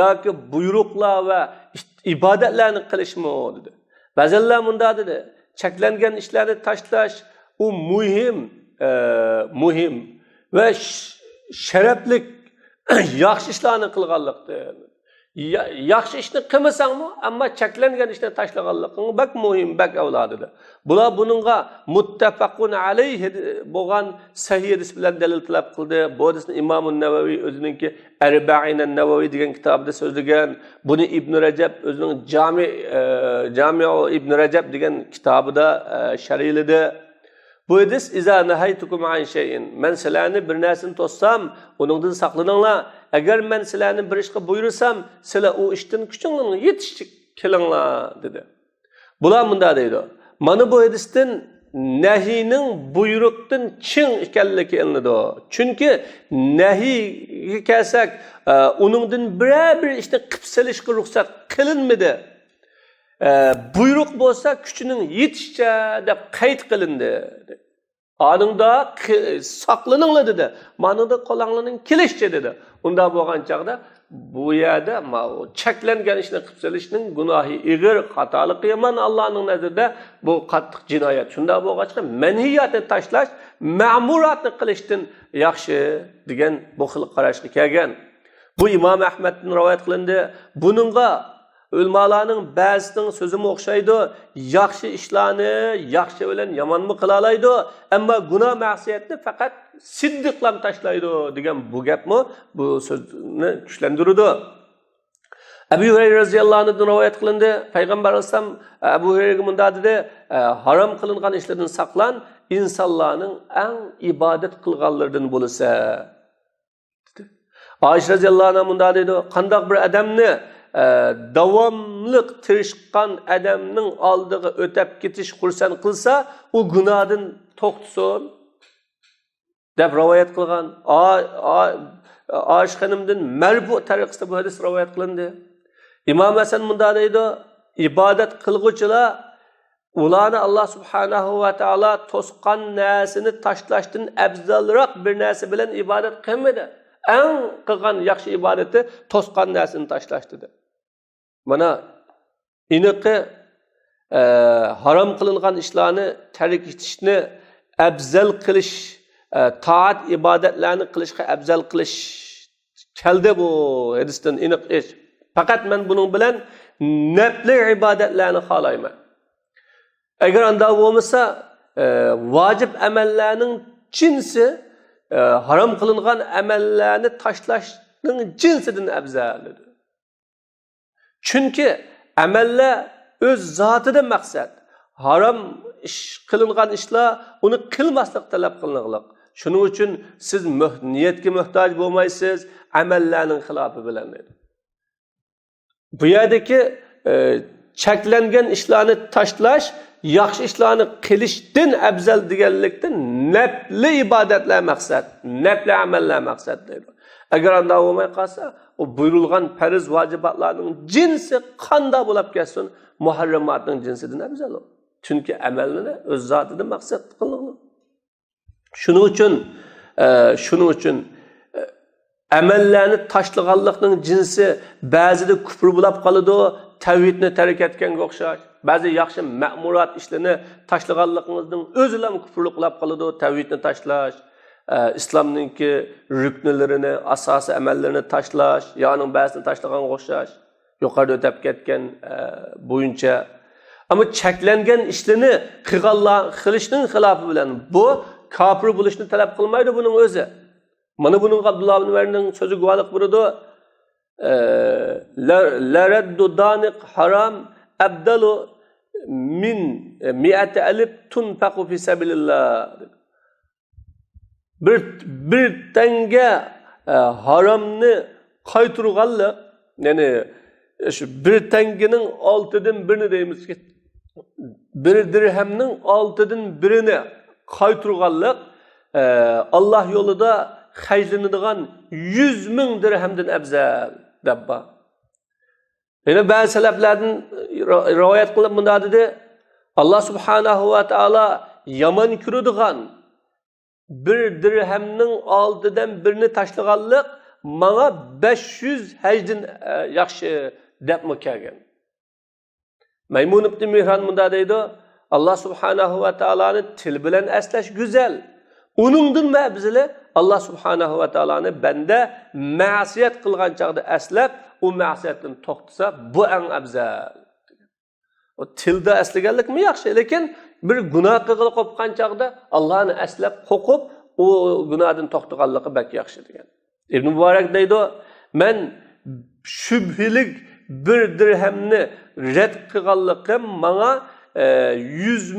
yoki buyruqlar va ibodatlarni qilishmi dedi. Ba'zilar bunda dedi, cheklangan ishlarni tashlash u muhim ve şereflik yaxshi ishlarni qilganlikdir. Yaxshi ishni qilmasangmi, ammo cheklangan ishni tashlaganliging bak muhim, bak avlodidir. Bular buningga muttafaqun alayhi bo'lgan sahih hadis bilan dalil talab qildi. Bu hadisni Imom an-Navaviy o'zininki Arba'in an-Navaviy degan kitobida so'zlagan. Buni Ibn Rajab o'zining Jami'u Ibn Rajab degan kitobida sharhladi. Bu hadis iza nahaytukum an shay'in. Men sizlarni bir narsani to'ssam, uningdan saqlaninglar. Agar men sizlarni bir ishga buyursam, sizlar u ishdan kuchinglarni yetishib kelinglar dedi. Bular bunda deydi. Mana bu hadisdan nahiyning buyruqdan ching ekanligi ilinadi. Chunki nahiyga kelsak, uningdan bir ishni qilib silishga ruxsat qilinmadi. Buyruq bo'lsa kuchining yetishicha deb qayd qilindi. Anında saqlaninglar dedi. Manada qo'linglarning kelishcha dedi. Unda bo'lgan chaqda bu yerda cheklangan ishni qilib silishning gunohi ig'ir, xatolik qilman Allohning nazarida bu qattiq jinoyat. Shunda bo'lg'achqa manhiyatni tashlash, ma'muratni qilishdan yaxshi degan bu xil qarashga kelgan. Bu Imom Ahmaddan rivoyat qilindi. Buningga ulamalarning ba'zisining so'zimi o'xshaydi. Yaxshi ishlarni yaxshi bilan yomonmi qila oladi, ammo gunoh ma'siyatni faqat siddiqlam tashlaydi degan bu gapmi bu so'zni kuchlantiradi. Abu Hurayra roziyallohu anhudan rivoyat qilindi. Payg'ambar alayhisalom Abu Hurayraga munda dedi, harom qilingan ishlardan saqlan, insonlarning eng ibodat qilganlaridan bo'lsa. Ayşe roziyallohu anha munda dedi, qandoq bir odamni davomliq tirishgan odamning oldiga o'tib ketish xursand qilsa, u gunohdan to'xtasin deb rivoyat qilgan. Ayşe xonimdan marfu tariqasida bu hadis rivoyat qilindi. Imom Hasan munda deydi, ibodat qilguvchilar ularni Alloh subhanahu va taolo to'sqan narsani tashlashdan afzalroq bir narsa bilan ibodat qilmaydi. Eng qilgan yaxshi ibodati to'sqan narsani tashlash dedi. Mana iniqi harom qilingan ishlarni tark etishni afzal qilish, taat ibodatlarni qilishga afzal qilish keldi bu hadisdan iniq ish. Faqat men buning bilan nafli ibodatlarni xohlayman. Agar unda bo'lmasa, vojib amallarning jinsi harom qilingan amallarni tashlashning jinsidan afzaldir. Chunki amallar o'z zotida maqsad. Harom ish qilingan ishlar uni qilmaslik talab qilinadilar. Shuning uchun siz niyatga muhtoj bo'lmaysiz, amallarning xilofi bilan. Bu yerdagi cheklangan ishlarni tashlash, yaxshi ishlarni qilishdan afzal deganlikdan nafli ibodatlar maqsad, nafli amallar maqsad deydi. Agar unda bo'lmay qolsa, o buyurilgan farz vacibotlarning jinsi qanday bo'lib kelsin, muharramatning jinsidan afzal. Chunki amalni o'z zotida maqsad qilinadi. Shuning uchun amallarni tashlaganlikning jinsi ba'zida kufr bo'lib qoladi, tavhidni tark etganga o'xshash. Ba'zi yaxshi ma'murat ishlarni tashlaganligingizning o'zila kufrlik bo'lib qoladi, tavhidni tashlash. İslam'nınki rüknlerini, asası emellerini taşlaş, yağının ba'zini taşlagan o'xshash, yuqorida o'tib ketgan bo'yicha. Ama cheklangan ishlarni qilishning xilofi bilan bu kofir bo'lishni talab qilmaydi buning o'zi. Mana buning Abdullah ibn Umarning so'zi guvohlik beradi. La raddu daniq haram abdalu min mi'ati alif tunfaqu fi sabilillah. Bir tenge haramni qaytirganlik, yani şu bir tengenin altıdan birini deymiz ki, bir dirhemning altıdan birini qaytirganlik Allah yolida xarjlanadigan 100 ming dirhemdan afzal. debba. Yine bazı seleflerden rivayet kılıp bunda dedi, Allah subhanahu ve taala yaman kürüdüğün bir dirhemnin aldıdan birini taşlıganlık bana 500 hecdin yaxşı debmi kelgen. Maymun ibn Mihran bunda deydi, Allah subhanahu ve taala'nı til bilen esleş güzel. Onundan mebzili Allah subhanahu ve taala'nı bende ma'siyat kılgan çağda eslep, o ma'siyatdan to'xtasa bu en afzal. O tilda esleganlik mi yaxshi, lekin bir gunoh qilib qopgan chaqda Allohni eslab qo'qib o gunohdan to'xtaganligi bak yaxshi degan. Ibn Muborak deydi, men shubhilik bir dirhamni rad qilganligim menga 100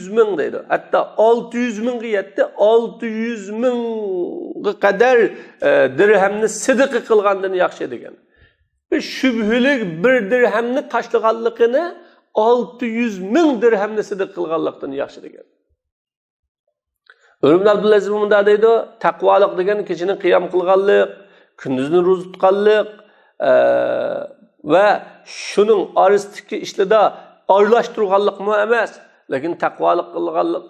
ming deydi. Hatta 600 mingga yetdi. 600 mingga qadar dirhamni sidqi qilgandan yaxshi degan. Bir shubhilik bir dirhamni tashlaganligini 600 ming dirhamni sidq qilganlikdan yaxshi degan. Umar ibn Abdulaziz bunda deydi, taqvolik degan kechini qiyam qilganlik, kunduzni ro'za tutganlik va shuning orasidagi ishlarda aralashtirganlik mu emas, lekin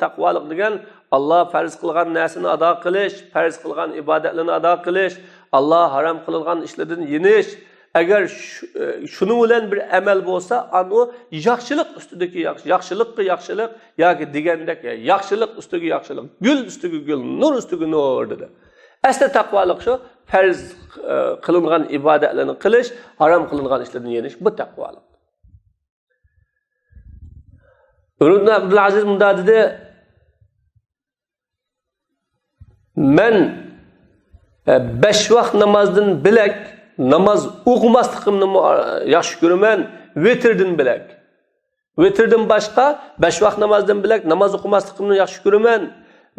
taqvolik degan Allah farz qilgan narsani ado qilish, farz qilgan ibodatlarni ado qilish, Allah harom qilgan ishlardan yenish. Agar şunun bilan bir amel bo'lsa, anu yaxshilik ustidagi yaxshilikqa yaxshilik yoki degandek yaxshilik ustiga yaxshilik, gul ustiga gul, nur ustiga nur dedi. Asli taqvolik shu, farz qilingan ibodatlarni qilish, harom qilingan ishlardan yenish, bu taqvolik. Umar ibn Abdulaziz bunda dedi, men 5 vaqt namozdan bilak namaz o'qimasligimni yaxshi ko'raman, vitrdan bilak. Vitrdan boshqa 5 vaqt namozdan bilak namoz o'qimasligimni yaxshi ko'raman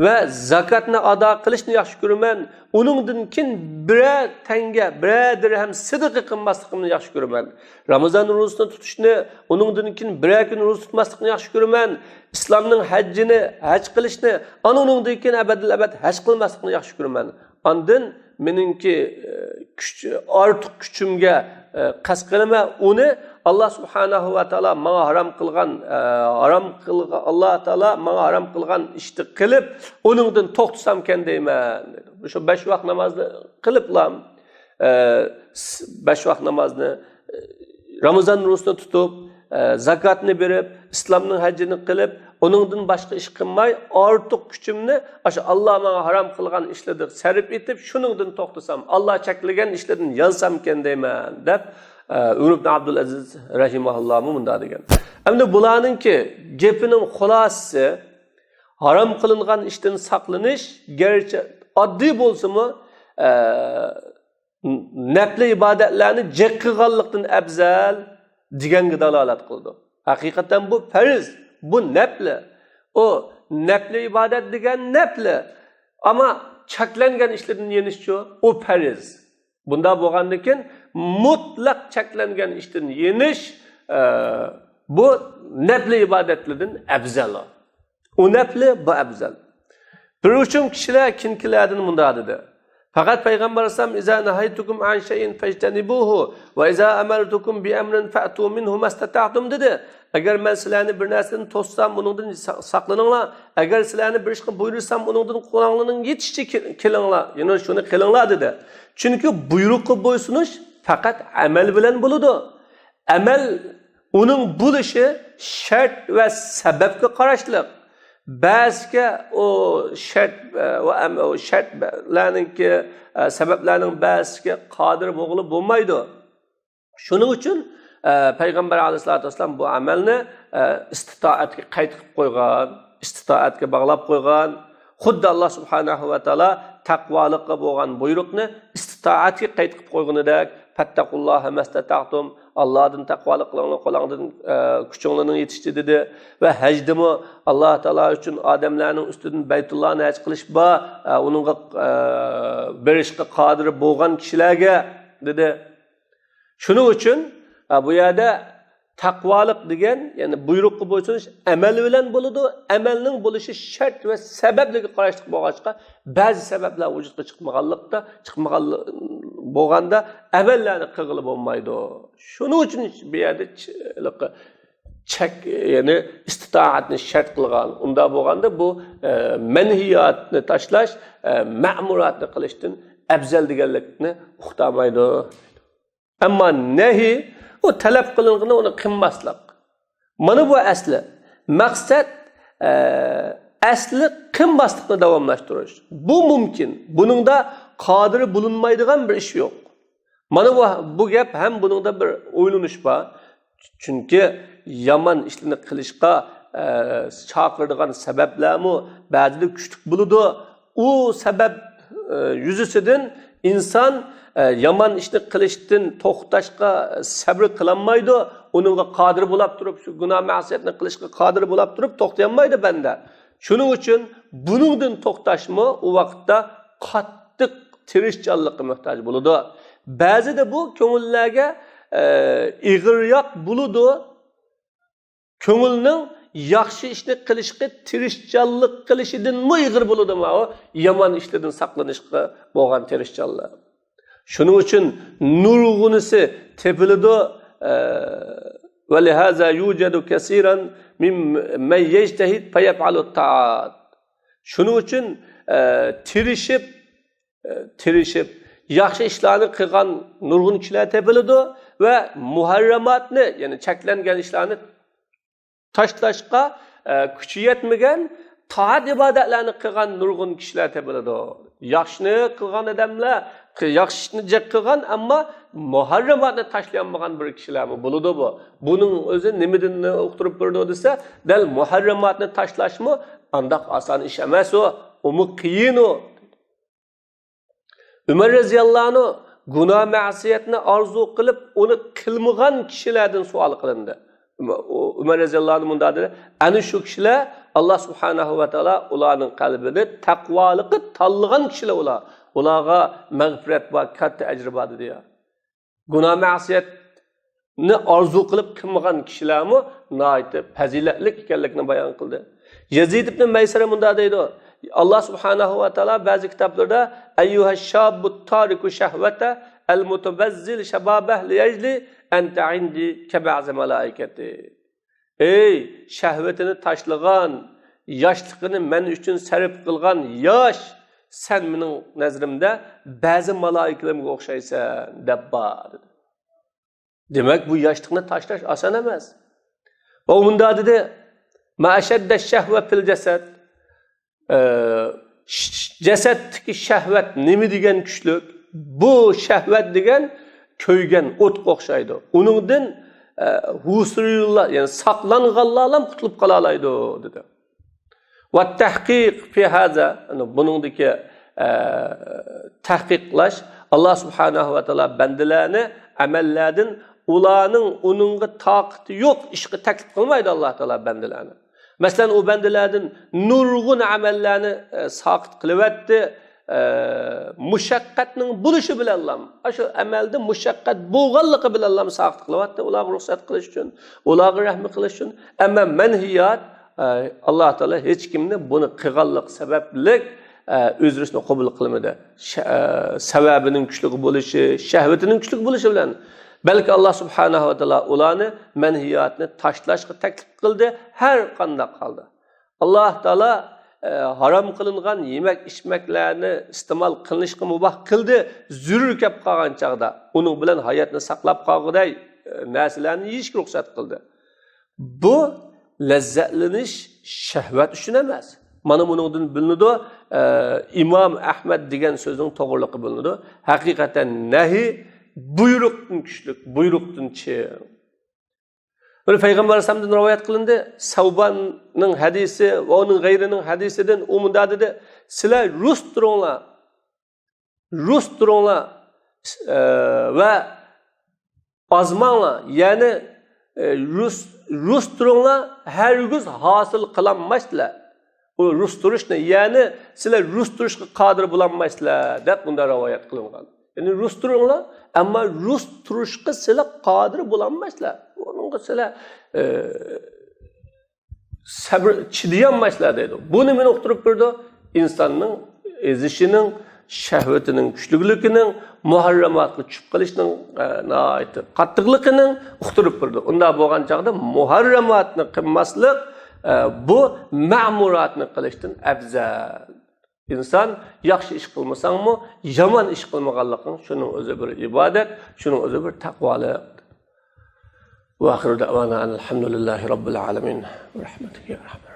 va zakatni ado qilishni yaxshi ko'raman. Uningdan keyin 1 tanga, 1 dirham sidqa qilmasligimni yaxshi ko'raman. Ramazon ro'zasini tutishni, uningdan keyin 1 kun ro'za tutmaslikni yaxshi ko'raman. Islomning haj qilishni, uningdan keyin abad haj qilmaslikni yaxshi ko'raman. Ondan meningki ortiq kuchimga qasd qilma, uni Allah subhanahu va taolo menga harom qilgan Allah taolo menga harom qilgan ishni qilib, uningdan to'xtasam ekan deyman dedi. Shu 5 vaqt namozni qiliblam, 5 vaqt namozni Ramazon ro'zasini tutib, zakatni berib, islomning hajjini qilib, onundan boshqa ish qilmay, ortiq kuchimni o'sha Alloh menga harom qilgan ishlarga sarf etib, shuningdan to'xtasam, Alloh cheklagan ishlardan yansam ekan deyman deb Umar ibn Abdulaziz rahimahulloh bunda degan. Endi bularningki gapining xulosasi harom qilingan ishdan saqlanish, garchi oddiy bo'lsa-mu, nafli ibodatlarni jiq qilganlikdan afzal deganga dalolat qildi. Haqiqatan bu farz, bu nafli. O nafli ibodat degan nafli. Ama cheklangan ishlardan yenish o farz. Bunda bo'lgandan keyin mutlaq cheklangan ishdan yenish bu nafli ibodatlardan afzal. O nafli bu afzal. Bir uchun kishilar kinkilardan bunda dedi. Fakat Peygamber Aleyhisselam "İza nahaytukum an şeyin fectenibuhu ve iza amartukum bi emrin fa'tu minhu mastata'tum" dedi. Eğer men sizlarni bir narsani to'ssam, buningdan saqlaninglar. Eğer sizlarni bir ishni buyursam, buningdan qo'linglarning yetishicha kelinglar. Ya'ni shuni qilinglar dedi. Chunki buyruqqa bo'ysunish faqat amal bilan bo'ladi. Amal uning bo'lishi shart va sababga qarashliq. Ba'ziga o shartlarninki sabablarning ba'ziga qodir bo'lib bo'lmaydi. Shuning uchun Payg'ambar alayhisolatu vasallam bu amalni istitoatga qayd qilib qo'ygan, istitoatga bog'lab qo'ygan. Xuddi Alloh subhanahu va taolo taqvolikqa bo'lgan buyruqni istitoatga qayd qilib qo'yganidek, fattaqulloha mastata'tum, Allohdan taqvolik qilinglar, qo'lingizdan kuchinglarning yetishdi dedi. Va hajdimi Alloh taolo uchun odamlarning ustidan Baytullohni haj qilish bor, uningga berishga qodir bo'lgan kishilarga dedi. Shuning uchun bu yerda taqvolik degan, ya'ni buyruqqa bo'ysunish amal bilan bo'ladi. Amalning bo'lishi shart va sababliga qarashlik bo'lg'achqa, ba'zi sabablar vujudga chiqmagan bo'lganda amallarni qilib bo'lmaydi. Shuning uchun bu yerda chek, ya'ni istitoatni shart qilgan. Unda bo'lganda bu manhiyatni tashlash, ma'muratni qilishdan afzal deganlikni uqtamaydi. Ammo nahi o talab qilinganini uni qilmaslik. Mana bu asli. Maqsad asli qilmaslikni davomlashtirish. Bu mumkin. Buningda qodir bulunmaydigan bir ish yo'q. Mana bu gap ham buningda bir o'ylanish bor. Chunki yomon ishlarni qilishga chaqiradigan sabablarmi ba'zida kuchli bo'ladi. U sabab yuzisidan inson yomon ishni qilishdan to'xtashga sabr qilolmaydi. Uningga qodir bo'lib turib, shu gunoh ma'siyatni qilishga qodir bo'lib turib to'xtayolmaydi banda. Shuning uchun buningdan to'xtashmi u vaqtda qattiq tirishchanlikqa muhtoj bo'ladi. Ba'zida bu ko'ngillarga ig'irroq bo'ladi. Ko'ngilning yaxshi ishni qilishga tirishchanlik qilishidan ig'ir bo'ladi o yomon ishlardan saqlanishga bo'lgan tirishchanlik. Shuning uchun nurg'unisi tepiladi. Ve lihaza yujadu kasiran mimmen yejtehid feyef'alu ta'at. Shuning uchun tirishib yaxshi ishlarni qilgan nurg'un kishilar tepiladi ve muharramatni, ya'ni cheklangan ishlarni tashlashga kuchi yetmagan taat ibodatlarni qilgan nurg'un kishilar tepiladi. Yaxshini qilgan odamlar, yaxshini jek qilgan, ammo muharramatni tashlaolmagan bir kishilarmi bo'ladi bu. Buning o'zi nimadan uqtirib turdi desa, dal muharramatni tashlashmi andoq oson ish emas u. Umi qiyin u. Umar roziyallohu anhu gunoh ma'siyatni orzu qilib, uni qilmagan kishilardan savol qilindi. Umar roziyallohu anhu munda dedi, ana shu kishilar Allah subhanahu va taolo ularning qalbida taqvolikni tanlagan kishilar ular. Ularga mag'firat va katta ajr bor dedi. Gunoh ma'siyatni orzu qilib qilmagan kishilarmi nihoyatda fazilatli ekanligini bayon qildi. Yazid ibn Maysara munda deydi, Allah subhanahu va taolo ba'zi kitoblarda ayyuhash-shabbut tariku shahvata al-mutabazzil shababah liyajli anta indi kaba'z malaikati. Ey shahvatini tashlagan, yoshligini men uchun sarf qilgan yosh, sen mening nazrimda ba'zi malaikalarga o'xshaysan deb bor. Demak bu yoshlikni tashlash oson emas. Va unda dedi, ma'ashadda shahva fil jasad. Jasaddagi shahvat nima degan kuchlik? Bu shahvat degan ko'ygan o'tga o'xshaydi. Uningdan husriyullah, ya'ni saqlanganlar ham qutulib qola oladi dedi. Va tahqiq fi hada, buningdagi tahqiqlash Allah subhanahu va taolo bandalarni amallardan ularning uningga toqati yo'q ishga taklif qilmaydi Alloh taolo bandalarni. Masalan, u bandalardan nurg'un amallarni saqit qilyapti. Mushaqqatning bo'lishi bilan ham, shu amalda mushaqqat bo'lganligi bilan ham saqit qilyapti. Ularga ruxsat qilish uchun, ularga rahmat qilish uchun. Ammo manhiyat Alloh taolo hech kimni buni qilganlik sababli o'zrisini qabul qilmadi. Sababining kuchli bo'lishi, shahvatining kuchli bo'lishi bilan. Balki Allah subhanahu va taolo ularni manhiyatni tashlashga taklif qildi, har qanday qildi. Alloh taolo haram qilingan yemek içmeklerini istemal qilishga mubah qildi. Zürür kelib qolgan chaqda uning bilan hayotni saqlab qolguday narsalarni yeyishga ruxsat qildi. Bu lazzatlanish shahvat uchun emas. Mana buningdan bilinadi, İmam Ahmad degan so'zning to'g'riligi bilinadi. Haqiqatan nahi buyruqdan kuchlik, buyruqdan chiq. Böyle Peygamber Aleyhisselam'dan rivayet kılındı. Savban'ın hadisi ve onun gayrının hadisinden umunda dedi. Sizler Rus durunla ve azmanla, yani Rus durunla her gün hasıl kılanmaşlar. O Rus duruş ne? Yani sizler Rus duruşka kadir bulanmaşlar deyip bunda rivayet kılıngan. Yani Rus durunla ama Rus duruşka sizler kadir bulanmaşlar. Onunla sizler sabır çidiyanmaşlar dedi. Bunu men okturup durdu. İnsanın ezişinin shahvatining kuchliliginin, muharramatga tushib qolishning qattiqligining uqtirib turdi. Unda bo'lgan chaqda muharramatni qilmaslik bu ma'muratni qilishdan afzal. İnsan yaxshi ish qilmasangmi, yomon ish qilmaganliging shuning o'zi bir ibodat, shuning o'zi bir taqvolik. Va oxiru da'vana alhamdulillahi robbil alamin. Rahmatullahi ya rahman.